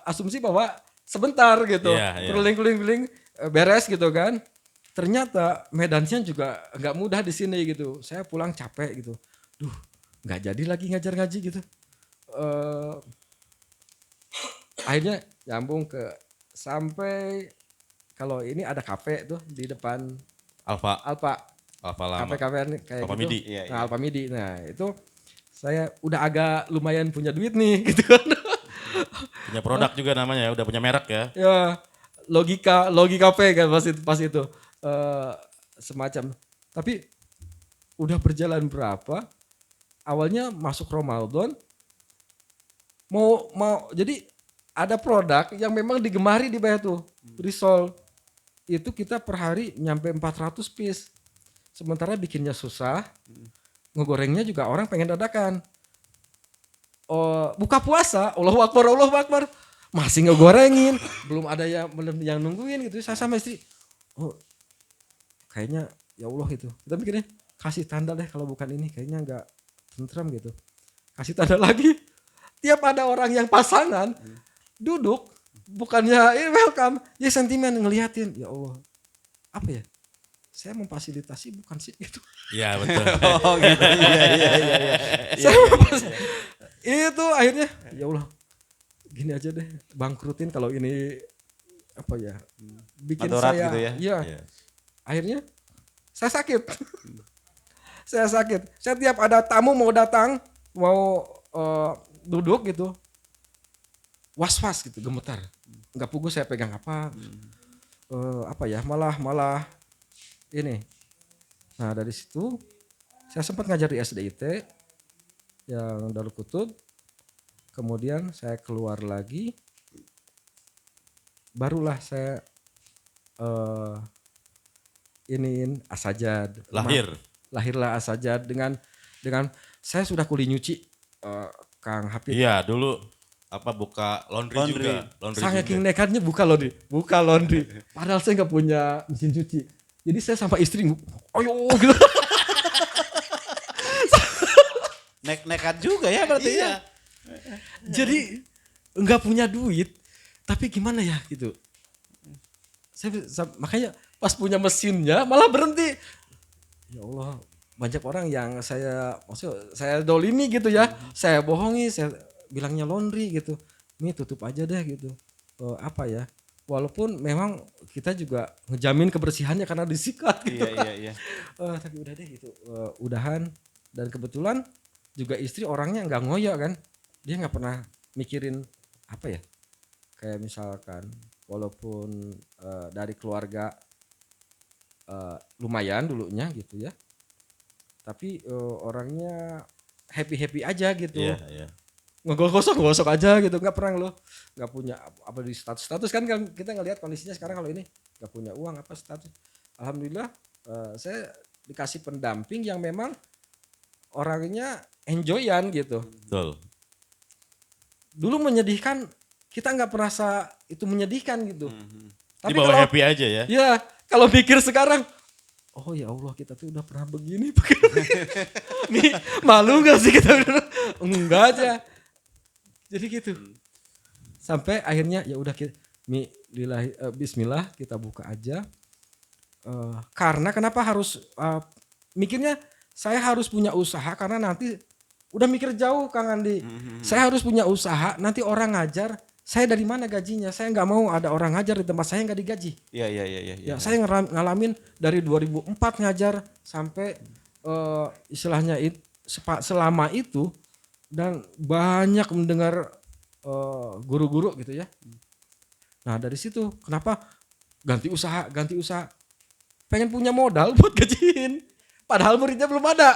asumsi bahwa sebentar gitu, keliling beres gitu kan. Ternyata medannya juga nggak mudah di sini gitu. Saya pulang capek gitu. Nggak jadi lagi ngajar ngaji gitu. Akhirnya nyambung ke sampai kalau ini ada kafe tuh di depan
Alfa lama.
kafe kayak
Alfa
gitu.
Midi.
Nah, Alfa Midi. Nah, itu saya udah agak lumayan punya duit nih gitu kan.
Punya produk juga namanya ya, udah punya merek ya.
Ya, logika P kan pas itu semacam. Tapi udah berjalan berapa? Awalnya masuk Ramadan mau jadi ada produk yang memang digemari di Bayah tuh, risol. Itu kita per hari nyampe 400 piece. Sementara bikinnya susah, ngegorengnya juga orang pengen dadakan. Buka puasa, Allahu Akbar, masih ngegorengin, belum ada yang nungguin gitu. Saya sama istri, kayaknya ya Allah itu. Kita mikirnya kasih tanda deh kalau bukan ini, kayaknya nggak tentram gitu. Kasih tanda lagi, tiap ada orang yang pasangan duduk, bukannya welcome, ya sentimen ngeliatin, ya Allah, apa ya? Saya memfasilitasi bukan sih gitu.
Iya betul.
Oh gitu. Iya.
Saya itu akhirnya ya Allah gini aja deh bangkrutin kalau ini bikin
Madorat
saya
gitu ya.
Iya. Akhirnya saya sakit. Saya tiap ada tamu mau datang mau duduk gitu was-was gitu gemetar. Nggak pugu saya pegang apa malah ini. Nah dari situ saya sempat ngajar di SDIT yang Darul Kutub. Kemudian saya keluar lagi, barulah saya iniin Asajad.
Lahir.
lahirlah Asajad dengan saya sudah kuli nyuci Kang Hafid.
Iya, dulu buka laundry juga. Laundry
Saking
juga.
nekatnya buka laundry. Padahal saya nggak punya mesin cuci. Jadi saya sama istri, ayo gitu.
Nekat juga ya berarti ya.
Jadi nggak punya duit, tapi gimana ya gitu. Makanya pas punya mesinnya malah berhenti. Ya Allah, banyak orang yang saya dolimi gitu ya. Saya bohongi, saya bilangnya laundry gitu. Ini tutup aja deh gitu. Apa ya? Walaupun memang kita juga ngejamin kebersihannya karena disikat gitu.
Iya.
Tapi udah deh gitu. Udahan, dan kebetulan juga istri orangnya nggak ngoyo kan. Dia nggak pernah mikirin apa ya. Kayak misalkan walaupun dari keluarga lumayan dulunya gitu ya. Tapi orangnya happy aja gitu.
Iya.
Ngegosok aja gitu, nggak pernah loh, nggak punya apa di status kan kita ngelihat kondisinya sekarang kalau ini nggak punya uang apa status. Alhamdulillah saya dikasih pendamping yang memang orangnya enjoyan gitu.
Betul.
Dulu menyedihkan, kita nggak merasa itu menyedihkan gitu.
Tapi bawa happy aja ya.
Ya kalau pikir sekarang, oh ya Allah kita tuh udah pernah begini. Nih malu gak sih kita? Enggak aja. Jadi gitu. Sampai akhirnya ya udah Bismillah kita buka aja. Karena kenapa harus mikirnya saya harus punya usaha karena nanti udah mikir jauh Kang Andi. Saya harus punya usaha, nanti orang ngajar, saya dari mana gajinya? Saya nggak mau ada orang ngajar di tempat saya nggak digaji.
Iya.
Ya, saya ngalamin dari 2004 ngajar sampai istilahnya selama itu, dan banyak mendengar guru-guru gitu ya. Nah dari situ kenapa ganti usaha. Pengen punya modal buat gajiin. Padahal muridnya belum ada.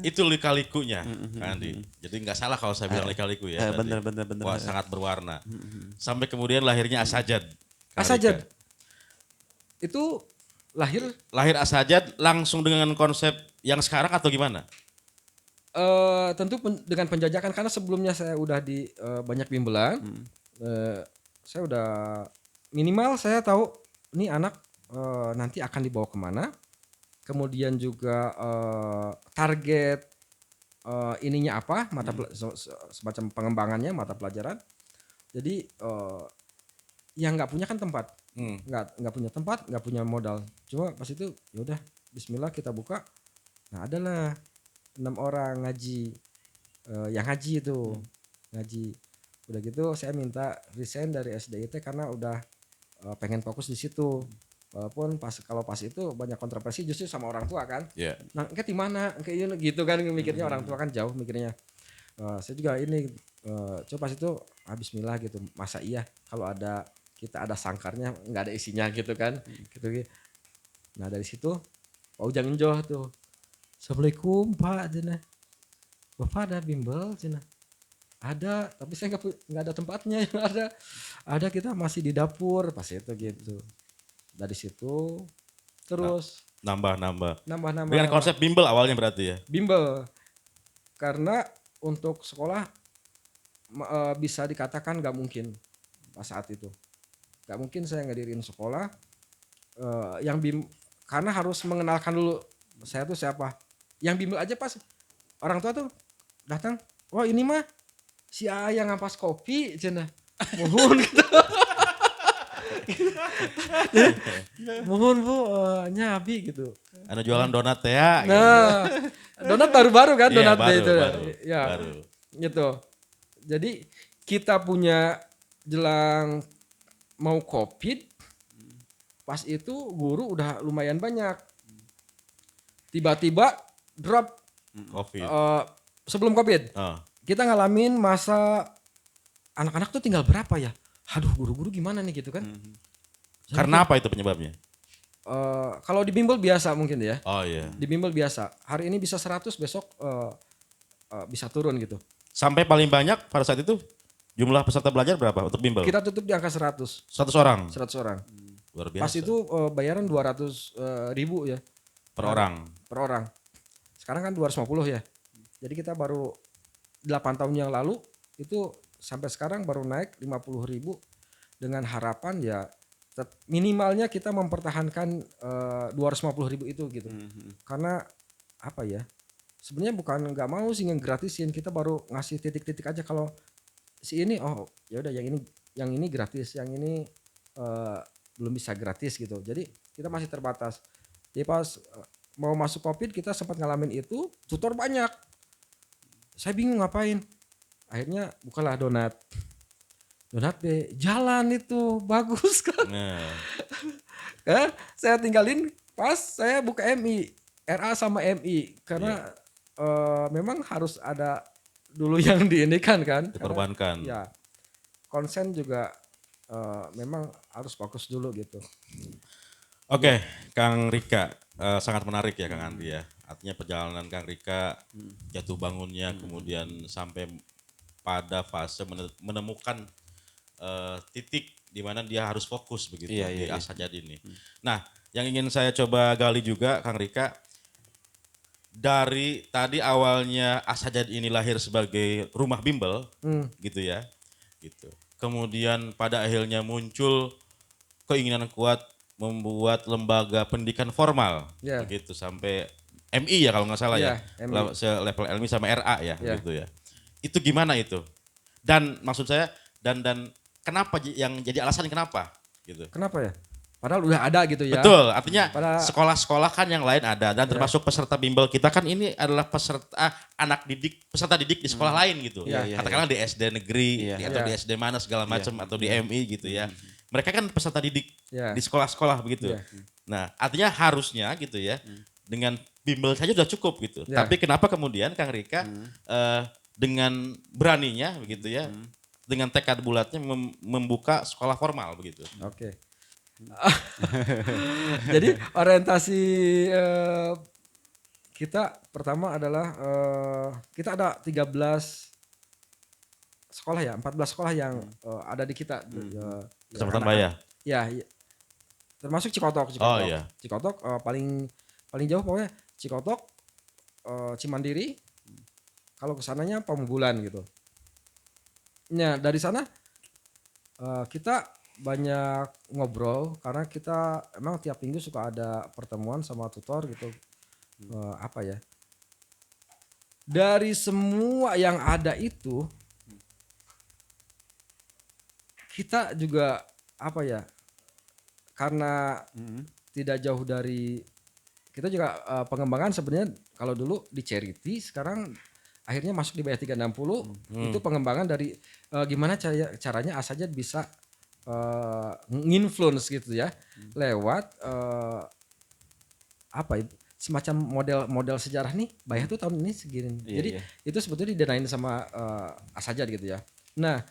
Itu lika-likunya, Andi. Jadi nggak salah kalau saya bilang lika-liku ya.
Bener.
Wah, sangat berwarna. Sampai kemudian lahirnya Asajad.
Asajad. Itu
Lahir Asajad langsung dengan konsep yang sekarang atau gimana?
Tentu dengan penjajakan, karena sebelumnya saya udah di banyak bimbelan. Saya udah minimal saya tahu ini anak nanti akan dibawa kemana. Kemudian juga target ininya apa, semacam pengembangannya, mata pelajaran. Jadi yang nggak punya kan tempat, nggak punya tempat, nggak punya modal. Cuma pas itu yaudah Bismillah kita buka. Nah adalah 6 orang ngaji, yang ngaji itu ngaji. Udah gitu saya minta resign dari SDIT karena udah pengen fokus di situ. Walaupun kalau pas itu banyak kontroversi justru sama orang tua kan.
Yeah.
Nah, engke di mana? Engke ini gitu kan mikirnya, orang tua kan jauh mikirnya. Saya juga ini coba pas itu bismillah gitu. Masa iya kalau kita ada sangkarnya nggak ada isinya gitu kan. Gitu. Nah, dari situ Pak Ujang Enjoh tuh. Assalamualaikum Pak cenah. Bapak ada bimbel cenah. Ada, tapi saya nggak ada tempatnya. Yang ada kita masih di dapur pas itu gitu. Dari situ terus
nambah.
Dengan
konsep bimbel awalnya berarti ya.
Bimbel. Karena untuk sekolah bisa dikatakan nggak mungkin pas saat itu. Nggak mungkin saya ngedirin sekolah karena harus mengenalkan dulu saya tuh siapa. Yang bimbel aja pas orang tua tuh datang, wah ini mah si ayah ngampas kopi cenah. Mohon gitu. Mohon Bu nyabi gitu.
Anu jualan donat ya.
Nah, donat baru-baru kan, donat
baru,
itu. Ya.
Baru.
Gitu. Jadi kita punya jelang mau Covid, pas itu guru udah lumayan banyak. Tiba-tiba drop
Covid.
Sebelum Covid. Kita ngalamin masa anak-anak tuh tinggal berapa ya? Aduh, guru-guru gimana nih gitu kan?
Karena apa itu penyebabnya?
Kalau di bimbel biasa mungkin ya.
Oh iya.
Di bimbel biasa. Hari ini bisa 100, besok bisa turun gitu.
Sampai paling banyak pada saat itu jumlah peserta belajar berapa untuk bimbel?
Kita tutup di angka 100.
100 orang.
100 orang.
Luar biasa.
Pas itu bayaran 200 ribu ya
Per orang.
per orang. Sekarang kan 250 ya. Jadi kita baru 8 tahun yang lalu itu sampai sekarang baru naik 50 ribu dengan harapan ya minimalnya kita mempertahankan 250 ribu itu gitu. Karena apa ya? Sebenarnya bukan nggak mau sih ngegratisin, kita baru ngasih titik-titik aja kalau si ini oh ya udah yang ini gratis, yang ini belum bisa gratis gitu. Jadi kita masih terbatas. Jadi pas mau masuk Covid kita sempat ngalamin itu, tutor banyak. Saya bingung ngapain. Akhirnya bukalah Donat. Donat B jalan itu bagus kan.
Nah,
Saya tinggalin pas saya buka MI, RA sama MI karena memang harus ada dulu yang diinikan kan.
dikorbankan.
Ya konsen juga memang harus fokus dulu gitu.
Oke, Kang Rika, sangat menarik ya Kang Andi ya. Artinya perjalanan Kang Rika jatuh bangunnya kemudian sampai pada fase menemukan titik di mana dia harus fokus begitu di Asajad ini. Nah, yang ingin saya coba gali juga Kang Rika, dari tadi awalnya Asajad ini lahir sebagai rumah bimbel gitu ya. Gitu. Kemudian pada akhirnya muncul keinginan kuat membuat lembaga pendidikan formal begitu sampai MI ya kalau nggak salah ya. Level LMI sama RA ya gitu ya. Itu gimana itu? Dan maksud saya dan kenapa yang jadi alasan kenapa gitu.
Kenapa ya? Padahal udah ada gitu ya.
Betul, artinya sekolah-sekolah kan yang lain ada dan termasuk peserta bimbel kita kan ini adalah peserta didik di sekolah lain gitu. Katakanlah di SD negeri atau di SD mana segala macam atau di MI gitu ya. Mereka kan peserta didik di sekolah-sekolah begitu. Nah, artinya harusnya gitu ya. Dengan bimbel saja sudah cukup gitu. Tapi kenapa kemudian Kang Rika dengan beraninya begitu ya. Dengan tekad bulatnya membuka sekolah formal begitu.
Oke. Jadi orientasi kita pertama adalah kita ada 13 sekolah ya, 14 sekolah yang ada di kita.
Kecamatan Baya.
Ya, termasuk Cikotok.
Oh iya.
Cikotok paling jauh pokoknya Cikotok, Cimandiri. Kalau kesananya Pamubulan gitu. Nah dari sana kita banyak ngobrol karena kita emang tiap minggu suka ada pertemuan sama tutor gitu. Apa ya? Dari semua yang ada itu kita juga apa ya? Karena tidak jauh dari kita juga pengembangan sebenarnya kalau dulu di charity sekarang akhirnya masuk di Baya 360 itu pengembangan dari gimana caranya Asajad bisa nginfluence gitu ya lewat apa ya semacam model sejarah nih Baya tuh tahun ini segini. Jadi itu sebetulnya didenain sama Asajad gitu ya. Nah,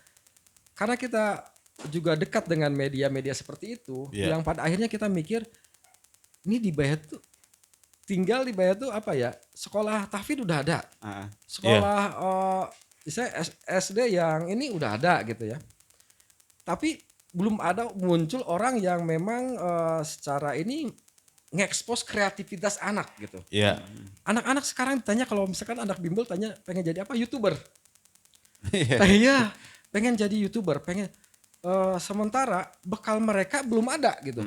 karena kita juga dekat dengan media-media seperti itu yang pada akhirnya kita mikir ini di Baya tuh tinggal di Baya tuh apa ya? Sekolah tahfidz udah ada. Sekolah misalnya SD yang ini udah ada gitu ya. Tapi belum ada muncul orang yang memang secara ini ngekspos kreativitas anak gitu. Anak-anak sekarang tanya kalau misalkan anak bimbel tanya pengen jadi apa? YouTuber. Iya, pengen jadi YouTuber, pengen sementara bekal mereka belum ada gitu.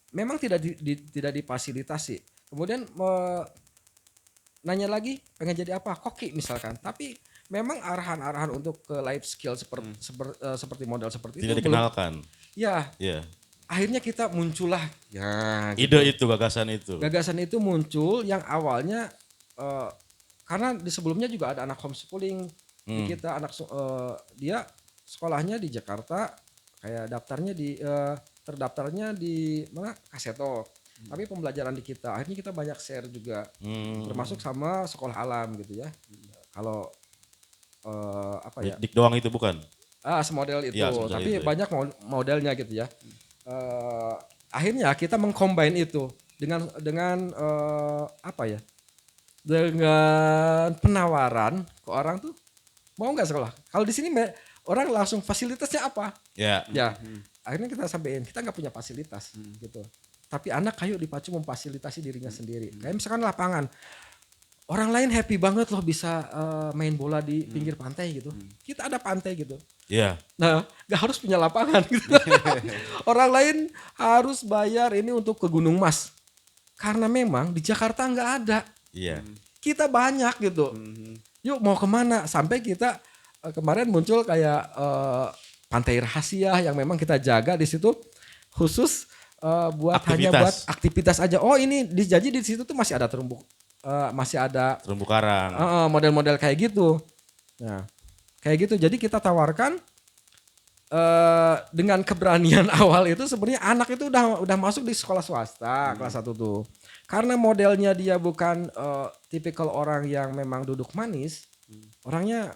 Memang tidak difasilitasi. Kemudian nanya lagi pengen jadi apa? Koki misalkan. Tapi memang arahan-arahan untuk ke life skill seperti model seperti
tidak
itu
dikenalkan.
Belum. Akhirnya kita muncullah
gitu. Ide itu, gagasan itu.
Gagasan itu muncul yang awalnya karena di sebelumnya juga ada anak homeschooling di kita dia sekolahnya di Jakarta kayak terdaftarnya di mana Kaseto. Tapi pembelajaran di kita akhirnya kita banyak share juga termasuk sama sekolah alam gitu ya. Kalau apa ya?
Dik doang itu bukan?
Semodel itu, tapi banyak modelnya gitu ya. Akhirnya kita mengcombine itu dengan apa ya? Dengan penawaran ke orang tuh Mau nggak sekolah? Kalau di sini orang langsung fasilitasnya apa?
Ya.
Ya, akhirnya kita sampein kita nggak punya fasilitas gitu. Tapi anak ayo dipacu memfasilitasi dirinya sendiri. Kayak misalkan lapangan, orang lain happy banget loh bisa main bola di pinggir pantai gitu. Kita ada pantai gitu.
Iya.
Nah, nggak harus punya lapangan gitu. Orang lain harus bayar ini untuk ke Gunung Mas. Karena memang di Jakarta nggak ada.
Iya.
Kita banyak gitu. Yuk mau kemana? Sampai kita kemarin muncul kayak pantai rahasia yang memang kita jaga di situ khusus buat hanya buat aktivitas aja. Oh ini jadi di situ tuh masih ada masih ada
terumbu karang.
Model-model kayak gitu. Nah kayak gitu. Jadi kita tawarkan dengan keberanian awal itu sebenarnya anak itu udah masuk di sekolah swasta kelas 1 tuh. Karena modelnya dia bukan tipikal orang yang memang duduk manis, orangnya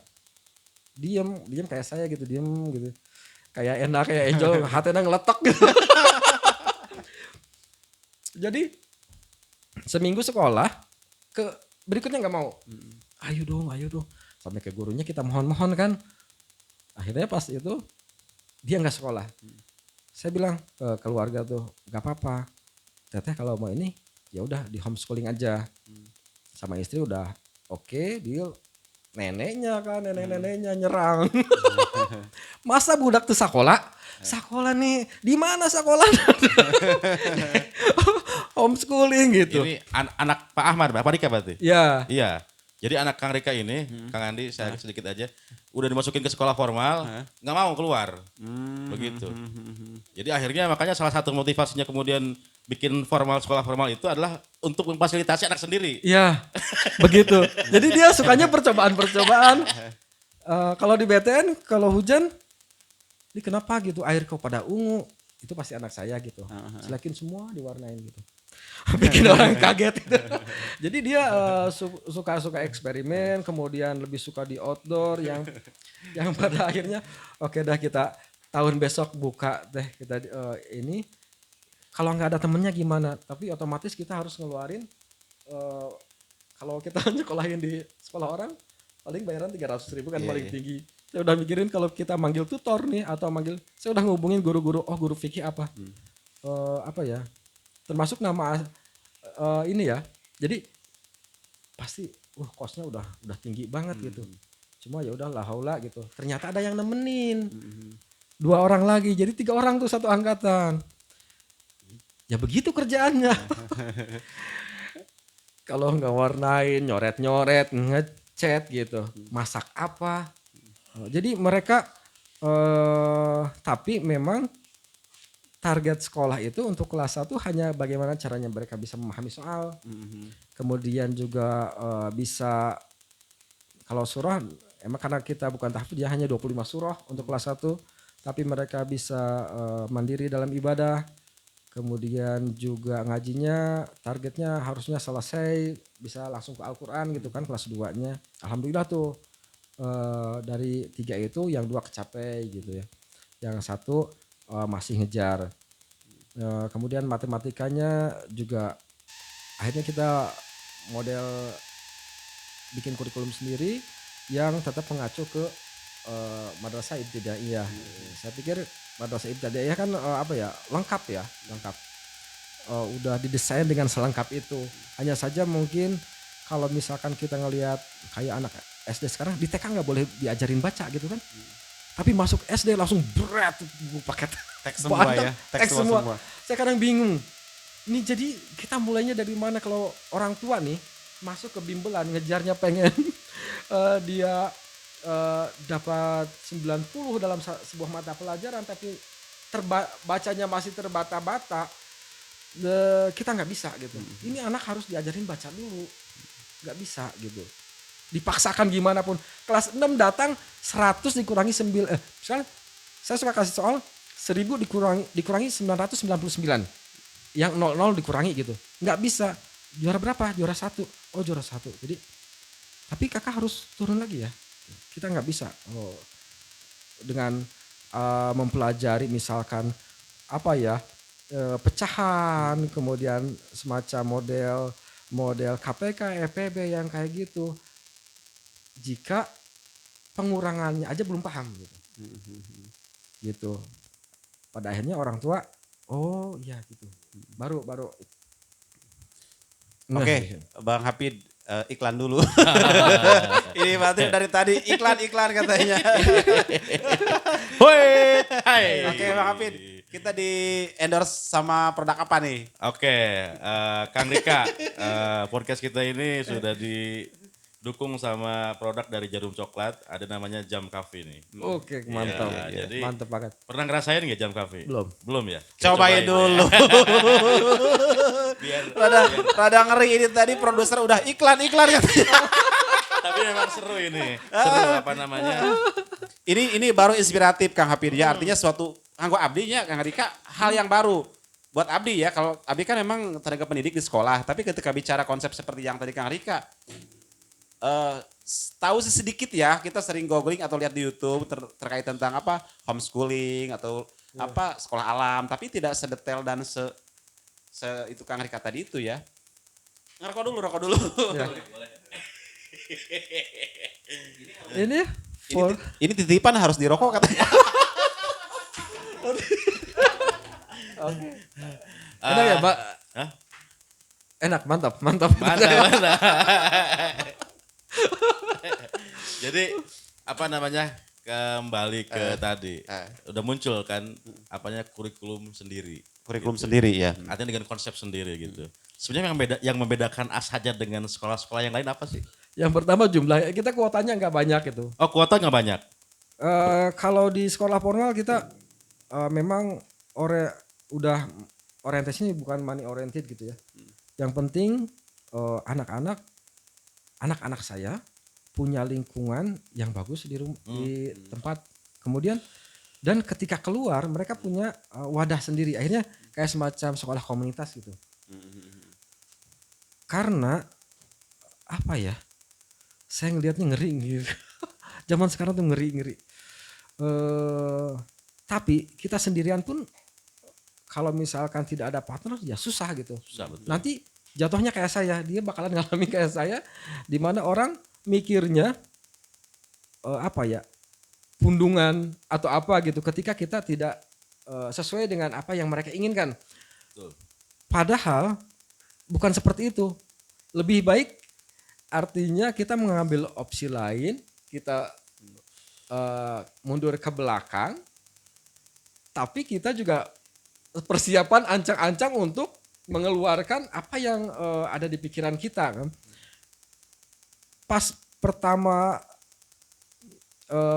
diem kayak saya gitu, diem gitu. Kayak enak kayak Angel, hatinya ngeletok gitu. Jadi seminggu sekolah, berikutnya nggak mau. Ayo dong. Sampai ke gurunya kita mohon kan. Akhirnya pas itu dia nggak sekolah. Saya bilang ke keluarga tuh, nggak apa-apa. Teteh kalau mau ini ya udah di homeschooling aja. Sama istri udah oke, deal. Neneknya nyerang. Masa budak tuh sekolah nih di mana sekolah? Homeschooling gitu.
Ini anak Pak Ahmad, Pak Rika berarti?
Ya.
Iya. Jadi anak Kang Rika ini, Kang Andi saya sedikit aja, udah dimasukin ke sekolah formal, nggak mau keluar, begitu. Jadi akhirnya makanya salah satu motivasinya kemudian bikin sekolah formal itu adalah untuk memfasilitasi anak sendiri.
Iya, begitu. Jadi dia sukanya percobaan. Kalau di BTN, kalau hujan, ini kenapa gitu, air kok pada ungu, itu pasti anak saya gitu. Silakin semua diwarnain gitu. Bikin orang kaget gitu. Jadi dia suka eksperimen, kemudian lebih suka di outdoor yang pada akhirnya oke dah kita tahun besok buka deh kita ini. Kalau nggak ada temennya gimana? Tapi otomatis kita harus ngeluarin kalau kita nyekolahin di sekolah orang paling bayaran 300.000 kan paling tinggi. Saya udah mikirin kalau kita manggil tutor nih atau saya udah ngubungin guru-guru. Oh guru fikih apa? Apa ya? Termasuk nama ini ya. Jadi pasti kosnya udah tinggi banget gitu. Cuma ya udah la haula gitu. Ternyata ada yang nemenin. 2 orang lagi. Jadi 3 orang tuh satu angkatan. Ya begitu kerjaannya. Kalau nggak warnain, nyoret-nyoret, ngecat gitu. Masak apa. Jadi mereka tapi memang target sekolah itu untuk kelas 1 hanya bagaimana caranya mereka bisa memahami soal. Kemudian juga bisa kalau surah emang karena kita bukan tahfidz ya hanya 25 surah untuk kelas 1. Tapi mereka bisa mandiri dalam ibadah. Kemudian juga ngajinya targetnya harusnya selesai bisa langsung ke Al-Quran gitu kan kelas 2-nya. Alhamdulillah tuh dari 3 itu yang 2 kecapai gitu ya. Yang 1 masih ngejar. Kemudian matematikanya juga akhirnya kita model bikin kurikulum sendiri yang tetap mengacu ke madrasah ibtidaiyah. Saya pikir madrasah ibtidaiyah kan lengkap. Udah didesain dengan selengkap itu. Hanya saja mungkin kalau misalkan kita ngelihat kayak anak SD sekarang di TK nggak boleh diajarin baca gitu kan. Tapi masuk SD langsung berat paket
teks semua ya.
Teks semua. Saya kadang bingung. Ini jadi kita mulainya dari mana kalau orang tua nih masuk ke bimbel ngejarnya pengen dia dapat 90 dalam sebuah mata pelajaran tapi bacanya masih terbata-bata. Kita nggak bisa gitu. Ini anak harus diajarin baca dulu. Nggak bisa gitu. Dipaksakan gimana pun. Kelas 6 datang 100 dikurangi 9. Misalnya saya suka kasih soal 1000 dikurangi 999. Yang 00 dikurangi gitu. Nggak bisa. Juara berapa? Juara 1. Oh juara 1. Jadi tapi kakak harus turun lagi ya. Kita nggak bisa. Dengan mempelajari misalkan pecahan, kemudian semacam model KPK, EPB yang kayak gitu. Jika pengurangannya aja belum paham gitu. Gitu. Pada akhirnya orang tua, oh iya gitu. Baru.
Oke, Bang Hafid iklan dulu. Ini berarti dari tadi iklan katanya.
Hoi, hai.
Oke, Bang Hafid, kita di endorse sama produk apa nih?
Oke, Kang Rika, podcast kita ini sudah didukung sama produk dari Jarum Coklat, ada namanya Jam Cafe nih.
Oke, mantap.
Ya, jadi
Mantap banget.
pernah ngerasain nggak Jam Cafe?
Belum.
Belum ya?
Cobain dulu.
Biar,
Rada ngeri ini tadi produser udah iklan katanya.
tapi memang seru ini. Seru apa namanya?
Ini baru inspiratif Kang Hafid ya, artinya suatu kanggo abdinya Kang Rika hal yang baru. Buat abdi ya, kalau abdi kan memang tenaga pendidik di sekolah, tapi ketika bicara konsep seperti yang tadi Kang Rika tahu sedikit ya, kita sering googling atau lihat di YouTube terkait tentang apa homeschooling atau apa sekolah alam, tapi tidak sedetail dan itu Kang Rika tadi itu ya. Rokok dulu.
Ya. Ini for
Ini titipan harus dirokok katanya.
enak ya, Pak?
Hah?
Enak, mantap.
Mana? Jadi apa namanya kembali ke tadi udah muncul kan apanya kurikulum sendiri.
Kurikulum sendiri ya.
Artinya dengan konsep sendiri gitu. Sebenarnya yang membedakan Ashaja dengan sekolah-sekolah yang lain apa sih?
Yang pertama jumlah kita kuotanya nggak banyak itu.
Oh kuota nggak banyak.
Kalau di sekolah formal kita memang udah orientasinya bukan money oriented gitu ya. Yang penting anak-anak saya punya lingkungan yang bagus di tempat. Kemudian dan ketika keluar mereka punya wadah sendiri. Akhirnya kayak semacam sekolah komunitas gitu. Karena apa ya? Saya ngelihatnya ngeri gitu. Zaman sekarang tuh ngeri. Tapi kita sendirian pun kalau misalkan tidak ada partner ya susah gitu.
Susah, betul.
Nanti jatuhnya kayak saya, dia bakalan ngalamin kayak saya, di mana orang mikirnya pundungan atau apa gitu ketika kita tidak sesuai dengan apa yang mereka inginkan.
Betul.
Padahal bukan seperti itu. Lebih baik artinya kita mengambil opsi lain, kita mundur ke belakang, tapi kita juga persiapan ancang-ancang untuk mengeluarkan apa yang ada di pikiran kita kan. Pas pertama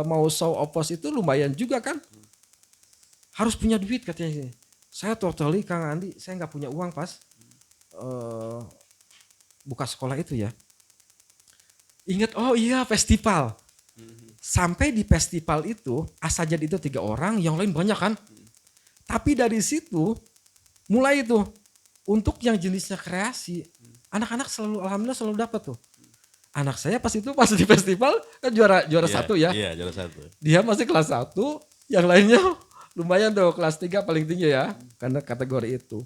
mau show opos itu lumayan juga kan. Harus punya duit katanya. Saya totally Kang Andi, saya nggak punya uang pas buka sekolah itu ya. Ingat, oh iya festival. Sampai di festival itu Ashaja itu 3 orang, yang lain banyak kan. Tapi dari situ mulai itu untuk yang jenisnya kreasi, anak-anak alhamdulillah selalu dapat tuh. Anak saya pas di festival kan juara 1 ya.
Iya, juara 1.
Dia masih kelas 1, yang lainnya lumayan tuh kelas 3 paling tinggi ya, karena kategori itu.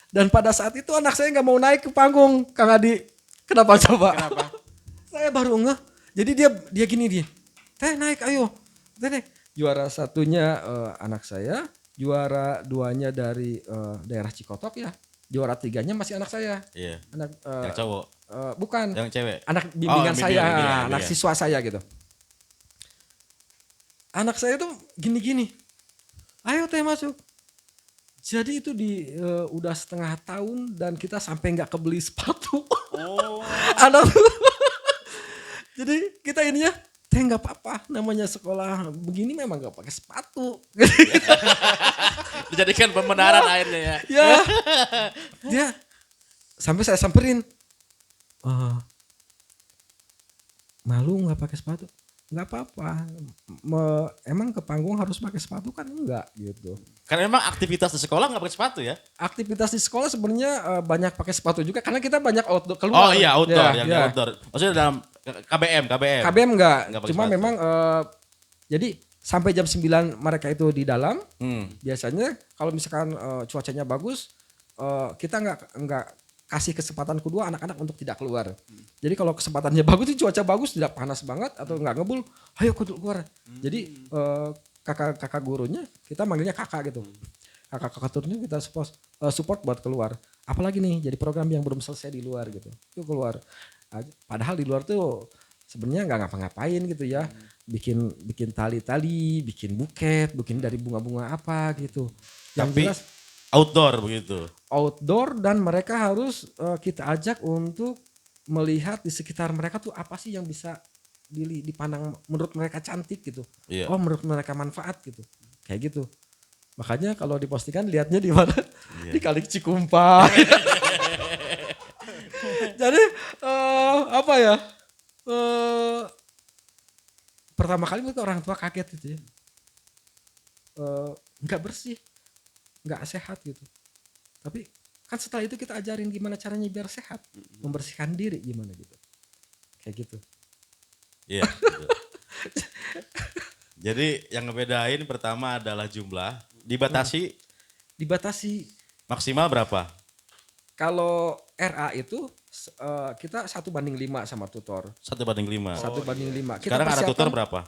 Dan pada saat itu anak saya nggak mau naik ke panggung, Kang Adi. Kenapa coba?
Kenapa?
Saya baru ngeh. Jadi dia gini dia. Teh naik ayo. Teh naik. Juara 1-nya anak saya, juara 2-nya dari daerah Cikotok ya. Juara 3-nya masih anak saya.
Iya.
Anak
Yang cowok.
bukan.
Yang cewek.
Anak bimbingan saya,
bimbingan.
anak siswa saya gitu. Anak saya tuh gini-gini. Ayo teh masuk. Jadi itu udah setengah tahun dan kita sampai nggak kebeli sepatu.
Oh.
Anak jadi kita ininya teh nggak apa-apa, namanya sekolah begini memang nggak pakai sepatu.
Dijadikan pembenaran akhirnya ya.
Ya, dia sampai saya samperin, malu nggak pakai sepatu? Nggak apa-apa. Emang ke panggung harus pakai sepatu kan enggak gitu.
Karena memang aktivitas di sekolah nggak pakai sepatu ya.
Aktivitas di sekolah sebenarnya banyak pakai sepatu juga karena kita banyak outdoor keluar.
Oh iya outdoor,
Ya,
yang
ya.
outdoor. Maksudnya dalam KBM.
KBM enggak.
Nggak pakai
Cuma
sepatu.
memang jadi sampai jam 9 mereka itu di dalam. Biasanya kalau misalkan cuacanya bagus, kita enggak kasih kesempatan kedua anak-anak untuk tidak keluar. Jadi kalau kesempatannya bagus, cuaca bagus, tidak panas banget atau nggak ngebul, ayo keluar. Jadi kakak gurunya kita manggilnya kakak gitu. Kakak turunnya kita support buat keluar. Apalagi nih jadi program yang belum selesai di luar gitu. Itu keluar. Padahal di luar tuh sebenarnya nggak ngapa-ngapain gitu ya. Bikin tali-tali, bikin buket, bikin dari bunga-bunga apa gitu. Yang
Tapi
jelas
outdoor begitu.
outdoor dan mereka harus kita ajak untuk melihat di sekitar mereka tuh apa sih yang bisa dipandang menurut mereka cantik gitu.
Iya.
Oh menurut mereka manfaat gitu. Kayak gitu. Makanya kalau dipostingan lihatnya di mana? Di Kali Cikumpa. Jadi apa ya? Pertama kali itu orang tua kaget gitu ya. Nggak bersih, nggak sehat gitu. Tapi kan setelah itu kita ajarin gimana caranya biar sehat, membersihkan diri gimana gitu. Kayak gitu.
Iya. Betul. Jadi yang ngebedain pertama adalah jumlah. Dibatasi
Dibatasi.
maksimal berapa?
Kalau RA itu kita 1:5 sama tutor.
1:5.
1:5. Kita
Sekarang ada
persiapan
tutor berapa?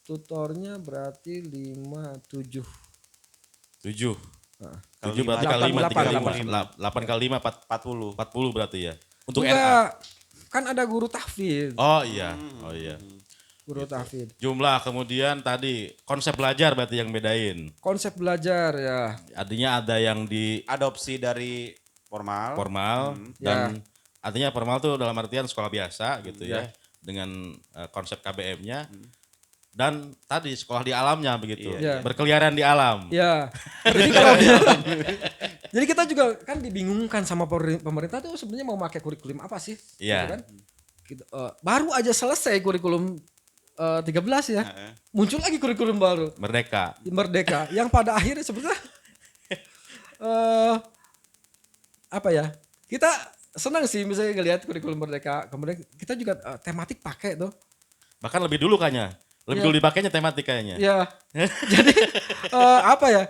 tutornya berarti 5, 7.
7.
Nah,
7 berarti kali 5,
8,
8 kali 5,
40.
40 berarti ya. Untuk RA.
enggak, kan ada guru tahfidz.
Oh iya, oh iya.
Guru tahfidz.
Jumlah kemudian tadi konsep belajar berarti yang bedain.
Konsep belajar ya.
Artinya ada yang di
Adopsi dari formal.
formal dan artinya formal tuh dalam artian sekolah biasa gitu ya. Dengan konsep KBM-nya. Dan tadi sekolah di alamnya begitu.
Iya.
Berkeliaran di alam.
Ya. Jadi kalau jadi kita juga kan dibingungkan sama pemerintah tuh sebenarnya mau pakai kurikulum apa sih?
Iya.
Gitu kan? Baru aja selesai kurikulum 13 ya. Muncul lagi kurikulum baru.
Merdeka.
Merdeka yang pada akhirnya sebetulnya apa ya? Kita senang sih misalnya ngelihat kurikulum Merdeka. Kemudian kita juga tematik pakai tuh.
Bahkan lebih dulu kayaknya. Lebih dulu dipakainya tematik kayaknya.
Ya. Jadi apa ya?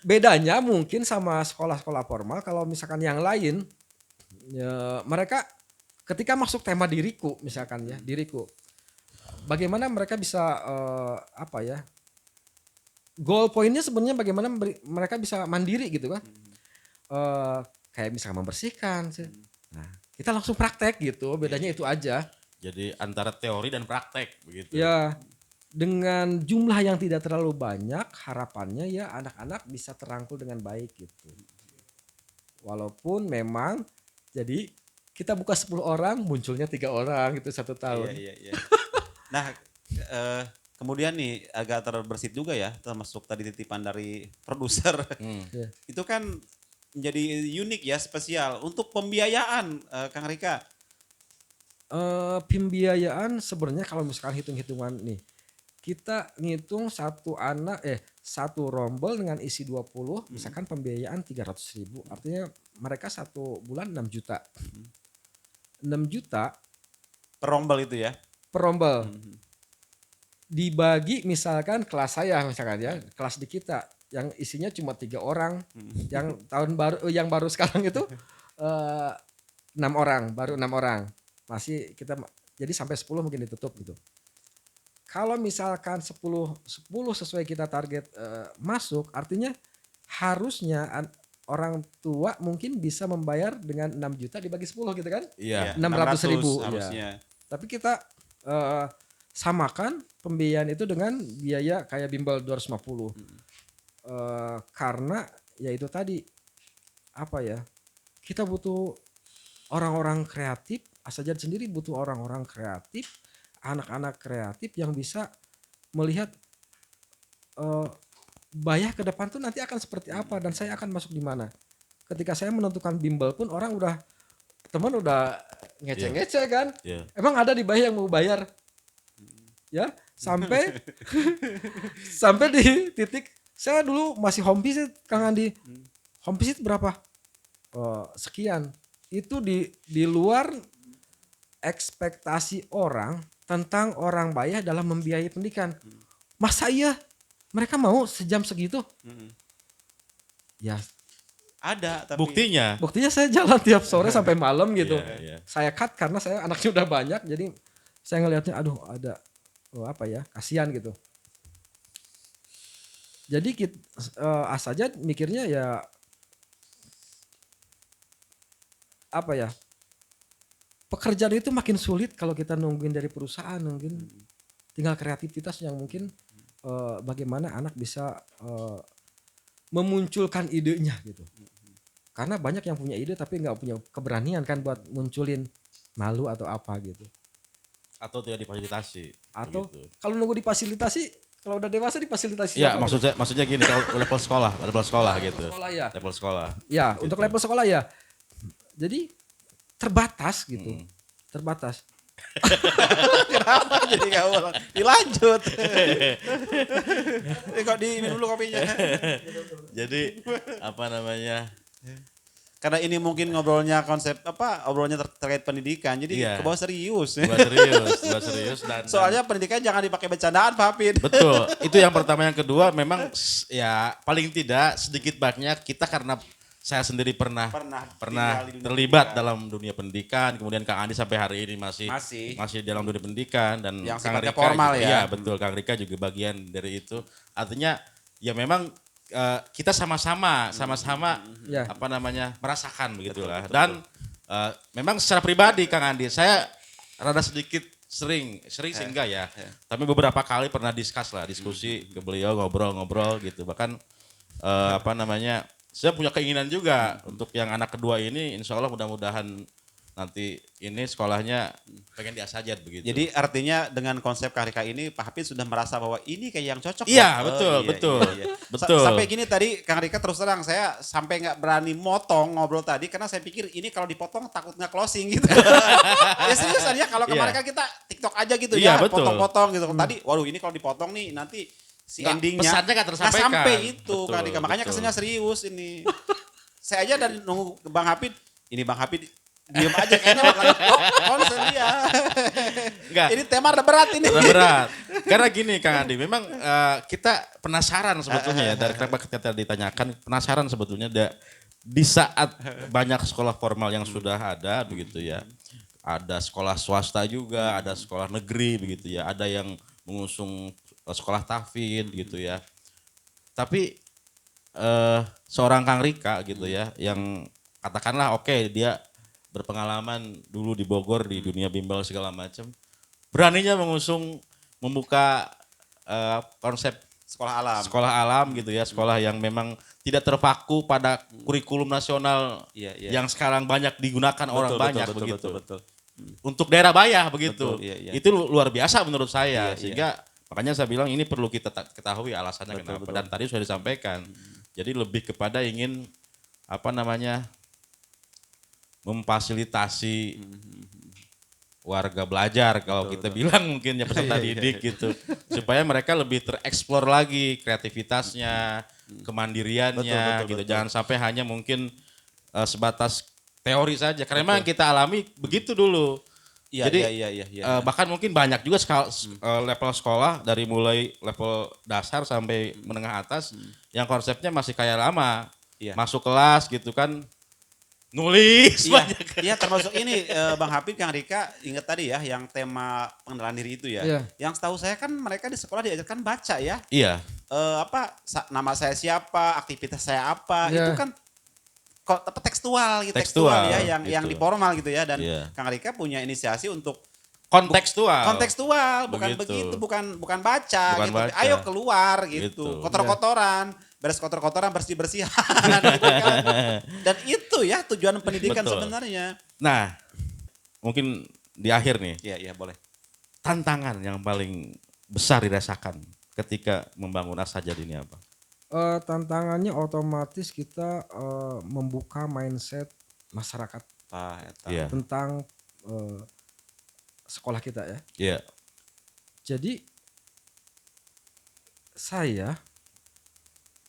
Bedanya mungkin sama sekolah-sekolah formal kalau misalkan yang lain ya, mereka ketika masuk tema diriku misalkan ya, diriku. Bagaimana mereka bisa apa ya? Goal pointnya sebenarnya bagaimana mereka bisa mandiri gitu kan. Kayak misalkan membersihkan sih. Nah, kita langsung praktek gitu, bedanya itu aja.
Jadi antara teori dan praktek begitu.
Ya, dengan jumlah yang tidak terlalu banyak, harapannya ya anak-anak bisa terangkul dengan baik gitu. Walaupun memang jadi kita buka 10 orang, munculnya 3 orang gitu 1 tahun.
Iya. Nah, kemudian nih agak terbersit juga ya, termasuk tadi titipan dari produser.
Iya.
Itu kan menjadi unik ya, spesial untuk pembiayaan, Kang Rika.
Pembiayaan sebenarnya kalau misalkan hitung-hitungan nih, kita ngitung satu rombel dengan isi 20, misalkan pembiayaan 300.000, artinya mereka 1 bulan 6 juta. 6 juta
Per rombel itu ya.
per rombel. Dibagi misalkan kelas saya misalkan ya, kelas di kita yang isinya cuma 3 orang, yang yang baru sekarang itu 6 orang, baru 6 orang. Masih kita jadi sampai 10 mungkin ditutup gitu. Kalau misalkan 10 sesuai kita target masuk, artinya harusnya orang tua mungkin bisa membayar dengan 6 juta dibagi 10 gitu kan?
Iya.
600.000
harusnya.
Tapi kita samakan pembiayaan itu dengan biaya kayak bimbel 250. Karena ya itu tadi apa ya? Kita butuh orang-orang kreatif, Asajad sendiri butuh orang-orang kreatif, anak-anak kreatif yang bisa melihat Bayah ke depan tuh nanti akan seperti apa dan saya akan masuk di mana. Ketika saya menentukan bimbel pun orang teman udah ngece-ngece kan.
Yeah.
Emang ada di Bayah yang mau bayar? Ya, sampai sampai di titik saya dulu masih home visit Kang Andi. Home visit berapa? Sekian. Itu di luar ekspektasi orang tentang orang Bayah dalam membiayai pendidikan. Masa iya mereka mau sejam segitu? Ya
Ada tapi
Buktinya.
Buktinya saya jalan tiap sore sampai malam gitu.
Iya.
Saya cut karena saya anaknya udah banyak, jadi saya ngelihatnya aduh ada apa ya, kasihan gitu. Jadi saja mikirnya ya apa ya, pekerjaan itu makin sulit kalau kita nungguin dari perusahaan, mungkin tinggal kreativitas yang mungkin bagaimana anak bisa memunculkan idenya gitu. Karena banyak yang punya ide tapi nggak punya keberanian kan buat munculin, malu atau apa gitu.
Atau tidak difasilitasi.
Atau
begitu.
kalau nunggu difasilitasi, kalau udah dewasa difasilitasi.
Ya
apa gitu?
maksudnya gini, kalau level sekolah gitu.
Sekolah ya.
Level sekolah.
Ya,
Gitu.
untuk level sekolah ya. Jadi terbatas gitu. Terbatas.
kenapa jadi nggak ulang? Dilanjut. Kok di ini dulu kopinya.
Jadi apa namanya?
Karena ini mungkin ngobrolnya konsep obrolannya terkait pendidikan. Jadi
Iya.
ke bawah serius.
Gua serius dan
Soalnya pendidikan jangan dipakai bercandaan, Pak Hafid.
betul. Itu yang pertama, yang kedua memang ya paling tidak sedikit banyak kita, karena saya sendiri pernah
tinggal di dunia
terlibat
pendidikan.
dalam dunia pendidikan, kemudian Kang Andi sampai hari ini masih dalam dunia pendidikan, dan
Yang
Kang
sifatnya
Rika
formal
juga,
ya.
iya betul, Kang Rika juga bagian dari itu. Artinya ya memang kita sama-sama
Ya.
apa namanya merasakan begitulah. Dan memang secara pribadi Kang Andi, saya rada sedikit sering sih enggak ya. Tapi beberapa kali pernah diskusi ke beliau, ngobrol-ngobrol gitu. Bahkan apa namanya, saya punya keinginan juga untuk yang anak kedua ini, insya Allah mudah-mudahan nanti ini sekolahnya pengen di Asajad begitu.
Jadi artinya dengan konsep Karika ini Pak Hafid sudah merasa bahwa ini kayak yang cocok.
Iya,
Pak.
betul. Betul.
Sampai gini tadi Kang Rika terus terang saya sampai nggak berani motong ngobrol tadi karena saya pikir ini kalau dipotong takut nggak closing gitu. Ya seriusan ya, kalau kemarin kan kita TikTok aja gitu
Iya,
ya,
betul.
potong-potong gitu. Tadi waduh ini kalau dipotong nih nanti si
Nggak,
endingnya
pesannya nggak tersampaikan.
sampai itu
Betul,
Kang Rika. Makanya
betul.
kesannya serius ini. Saya aja dan nunggu Bang Hafid, ini Bang Hafid diem aja kayaknya bakal konsen dia.
Enggak.
Ini tema udah berat ini.
Berat. Karena gini Kang Andi, memang kita penasaran sebetulnya ya, dari kenapa kita ditanyakan, penasaran sebetulnya di saat banyak sekolah formal yang sudah ada begitu ya. Ada sekolah swasta juga, ada sekolah negeri begitu ya, ada yang mengusung sekolah tahfidz gitu ya. Tapi seorang Kang Rika gitu ya, yang katakanlah oke, dia berpengalaman dulu di Bogor di dunia bimbel segala macam, beraninya membuka konsep sekolah alam gitu ya, sekolah yang memang tidak terpaku pada kurikulum nasional yang sekarang banyak digunakan orang banyak begitu.
Betul.
Untuk daerah bayah begitu.
Betul, iya.
Itu luar biasa menurut saya,
Iya,
sehingga makanya saya bilang ini perlu kita ketahui alasannya
Betul,
kenapa.
betul.
Dan tadi sudah disampaikan. Jadi lebih kepada ingin apa namanya, memfasilitasi warga belajar kalau kita bilang mungkin ya, peserta didik gitu, supaya mereka lebih tereksplor lagi kreativitasnya, kemandiriannya gitu. Jangan sampai hanya mungkin sebatas teori saja, karena memang kita alami begitu dulu.
Iya,
Jadi
iya.
bahkan mungkin banyak juga level sekolah dari mulai level dasar sampai menengah atas yang konsepnya masih kayak lama.
Iya.
Masuk kelas gitu kan, nulis banyak.
Iya, termasuk ini Bang Hafid, Kang Rika ingat tadi ya yang tema pengenalan diri itu ya.
Iya.
Yang setahu saya kan mereka di sekolah diajarkan baca ya.
Iya.
Nama saya siapa, aktivitas saya apa,
Iya.
itu kan tekstual gitu,
Tekstual,
ya yang
gitu.
di formal gitu ya, dan
Iya.
Kang Rika punya inisiasi untuk
Kontekstual.
bukan
Begitu.
begitu, bukan baca
Bukan
gitu.
baca.
Ayo keluar gitu.
Gitu.
Kotor-kotoran, beres kotor-kotoran, bersih-bersihan gitu kan. Dan itu ya tujuan pendidikan
Betul.
sebenarnya.
Nah, mungkin di akhir nih,
Iya, boleh.
tantangan yang paling besar dirasakan ketika membangun Asajad ini apa?
Tantangannya otomatis kita membuka mindset masyarakat
Iya.
tentang sekolah kita ya.
Iya.
Jadi saya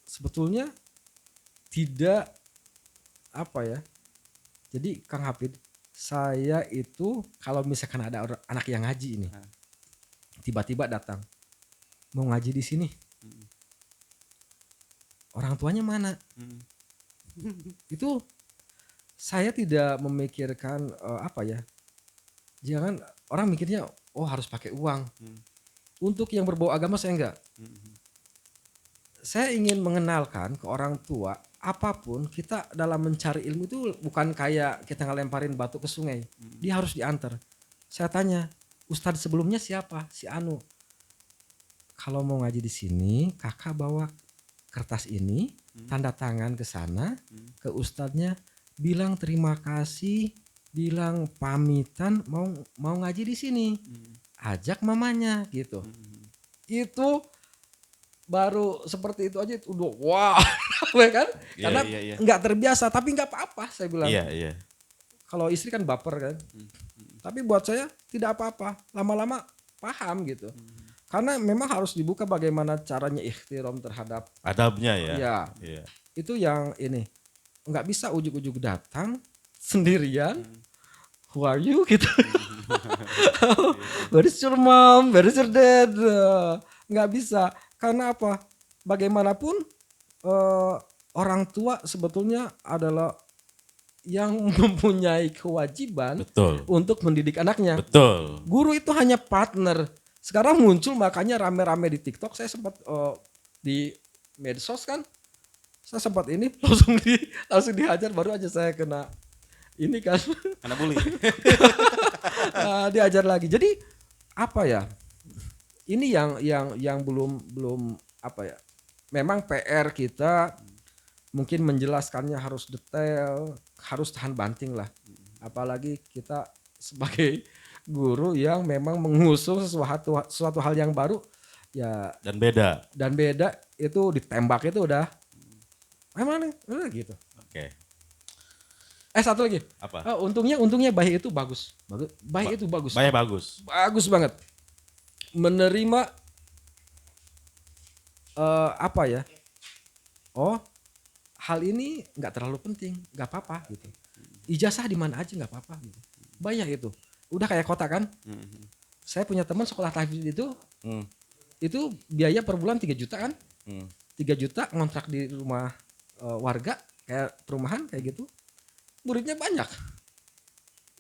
sebetulnya tidak apa ya. Jadi Kang Hafid, saya itu kalau misalkan ada anak yang ngaji ini, tiba-tiba datang mau ngaji di sini, orang tuanya mana? Itu saya tidak memikirkan apa ya? Jangan orang mikirnya oh harus pakai uang. Untuk yang berbau agama saya enggak. Saya ingin mengenalkan ke orang tua apapun kita dalam mencari ilmu itu bukan kayak kita ngelemparin batu ke sungai. Dia harus diantar. Saya tanya, Ustadz sebelumnya siapa? Si Anu. Kalau mau ngaji di sini, kakak bawa kertas ini, tanda tangan ke sana, ke ustadznya, bilang terima kasih, bilang pamitan mau ngaji di sini, ajak mamanya gitu. Itu baru seperti itu aja itu udah wah, kan? Karena nggak terbiasa, tapi nggak apa-apa saya bilang.
Iya.
Kalau istri kan baper kan, tapi buat saya tidak apa-apa, lama-lama paham gitu. Karena memang harus dibuka bagaimana caranya ikhtiram terhadap
Adabnya ya.
ya. Itu yang ini nggak bisa ujuk-ujuk datang sendirian. Who are you gitu? Where is your mom? Where is your dad? Nggak bisa. Karena apa? Bagaimanapun orang tua sebetulnya adalah yang mempunyai kewajiban
Betul.
untuk mendidik anaknya.
Betul.
Guru itu hanya partner. Sekarang muncul makanya rame-rame di TikTok. Saya sempat di medsos kan. Saya sempat ini langsung dihajar, baru aja saya kena ini kan.
Kena bully.
Diajar lagi. Jadi apa ya? Ini yang belum apa ya? Memang PR kita mungkin menjelaskannya harus detail, harus tahan banting lah. Apalagi kita sebagai guru yang memang mengusung sesuatu hal yang baru ya
Dan beda.
itu ditembak itu udah emang gitu.
Oke.
Satu lagi.
Apa?
Untungnya Bayi itu bagus. Bayi itu bagus.
Baik, bagus.
Bagus banget. Menerima apa ya? Oh, hal ini nggak terlalu penting, nggak apa-apa gitu. Ijazah di mana aja nggak apa-apa gitu. Banyak itu. Udah kayak kota kan? Saya punya teman sekolah tahfidz itu biaya per bulan 3 juta kan? 3 juta ngontrak di rumah warga kayak perumahan kayak gitu. Muridnya banyak.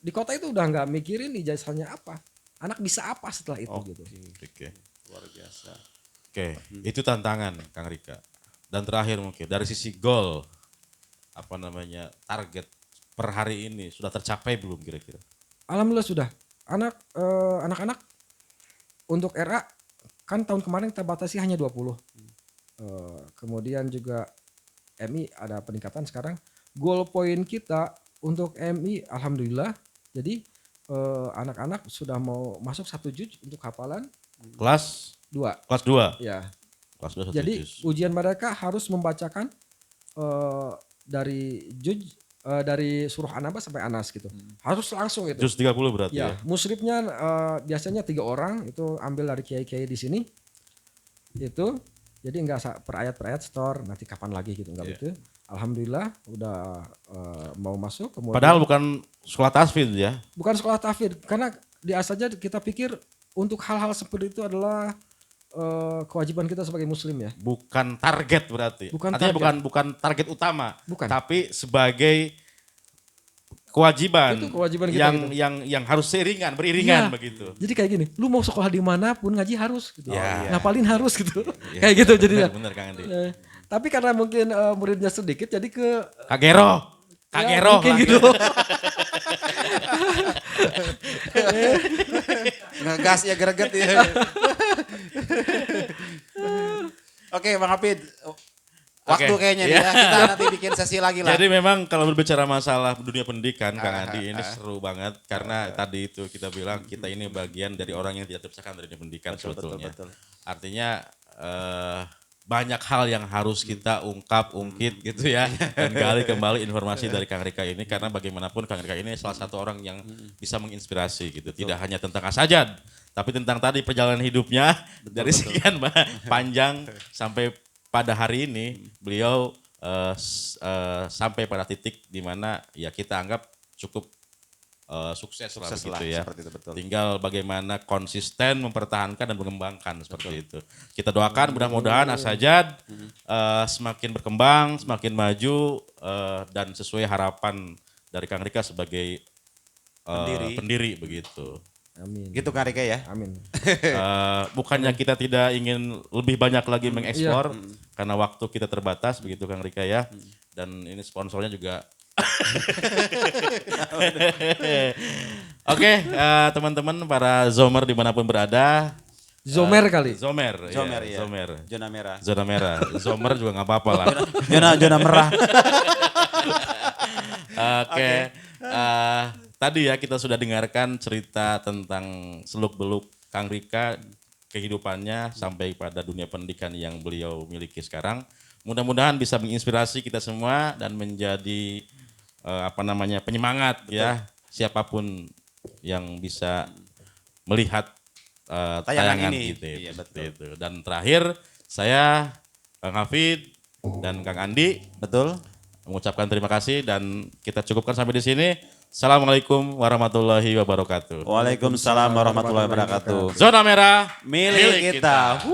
Di kota itu udah nggak mikirin ijazahnya apa. Anak bisa apa setelah itu gitu.
Oke.
Luar biasa.
Oke, itu tantangan Kang Rika. Dan terakhir mungkin dari sisi goal target per hari ini sudah tercapai belum kira-kira?
Alhamdulillah sudah. Anak-anak untuk RA kan tahun kemarin kita batasi hanya 20. Kemudian juga MI ada peningkatan sekarang. Goal point kita untuk MI alhamdulillah. Jadi anak-anak sudah mau masuk 1 juz untuk hafalan.
Kelas
2.
Kelas 2.
Ya.
Kelas 2 1
Jadi
juz.
ujian mereka harus membacakan dari juz dari surah An-Naba sampai Anas gitu. Harus langsung itu.
Juz 30 berarti ya.
Musrifnya biasanya 3 orang itu ambil dari kiai-kiai di sini. Itu jadi enggak per ayat store nanti kapan lagi gitu enggak begitu. Alhamdulillah udah mau masuk kemudian.
Padahal bukan sekolah tahfidz ya.
Bukan sekolah tahfidz karena di saja kita pikir untuk hal-hal seperti itu adalah kewajiban kita sebagai muslim ya.
Bukan target berarti. Artinya bukan target utama.
Bukan.
Tapi sebagai kewajiban,
itu kewajiban kita
yang harus beriringan begitu.
Jadi kayak gini, lu mau sekolah dimanapun ngaji harus gitu.
Ya.
Ngapalin harus gitu. Kayak gitu jadinya.
Bener Kang Andi.
Tapi karena mungkin muridnya sedikit jadi ke
Kagero
mungkin
lah.
gitu.
Ngegas ya greget ya. Oke Bang Hafid. Waktu kayaknya nih ya. Kita nanti bikin sesi lagi lah.
Jadi memang kalau berbicara masalah dunia pendidikan Kang Andi ini seru banget. Karena tadi itu kita bilang kita ini bagian dari orang yang tidak terpisahkan dari dunia pendidikan sebetulnya.
Betul.
Artinya banyak hal yang harus kita ungkit gitu ya. Dan gali kembali informasi dari Kang Rika ini. Karena bagaimanapun Kang Rika ini salah satu orang yang bisa menginspirasi gitu. Tidak hanya tentang asajad. Tapi tentang tadi perjalanan hidupnya. Dari sekian panjang sampai pada hari ini. Beliau sampai pada titik di mana ya kita anggap cukup sukses lah
Sukses
begitu
lah,
ya.
seperti itu, betul.
Tinggal bagaimana konsisten mempertahankan dan mengembangkan seperti itu. Kita doakan mudah-mudahan Asajad semakin berkembang, semakin maju dan sesuai harapan dari Kang Rika sebagai pendiri begitu.
Amin.
Gitu Kang Rika ya.
Amin.
Bukannya kita tidak ingin lebih banyak lagi mengeksplor karena waktu kita terbatas begitu Kang Rika ya. Dan ini sponsornya juga. Oke, teman-teman para Zomer dimanapun berada.
Zomer kali.
Zomer,
Zomer
ya,
ya.
Zomer.
Zona merah.
Zona merah. Zomer juga nggak apa-apa lah.
Zona merah.
Oke. Tadi ya kita sudah dengarkan cerita tentang seluk-beluk Kang Rika, kehidupannya sampai pada dunia pendidikan yang beliau miliki sekarang. Mudah-mudahan bisa menginspirasi kita semua dan menjadi penyemangat ya siapapun yang bisa melihat tayangan
ini.
kita.
Iya,
Seperti itu. Dan terakhir saya Kang Hafid dan Kang Andi
Betul.
mengucapkan terima kasih dan kita cukupkan sampai di sini. Assalamualaikum warahmatullahi wabarakatuh.
Waalaikumsalam warahmatullahi wabarakatuh.
Zona merah
Milik kita.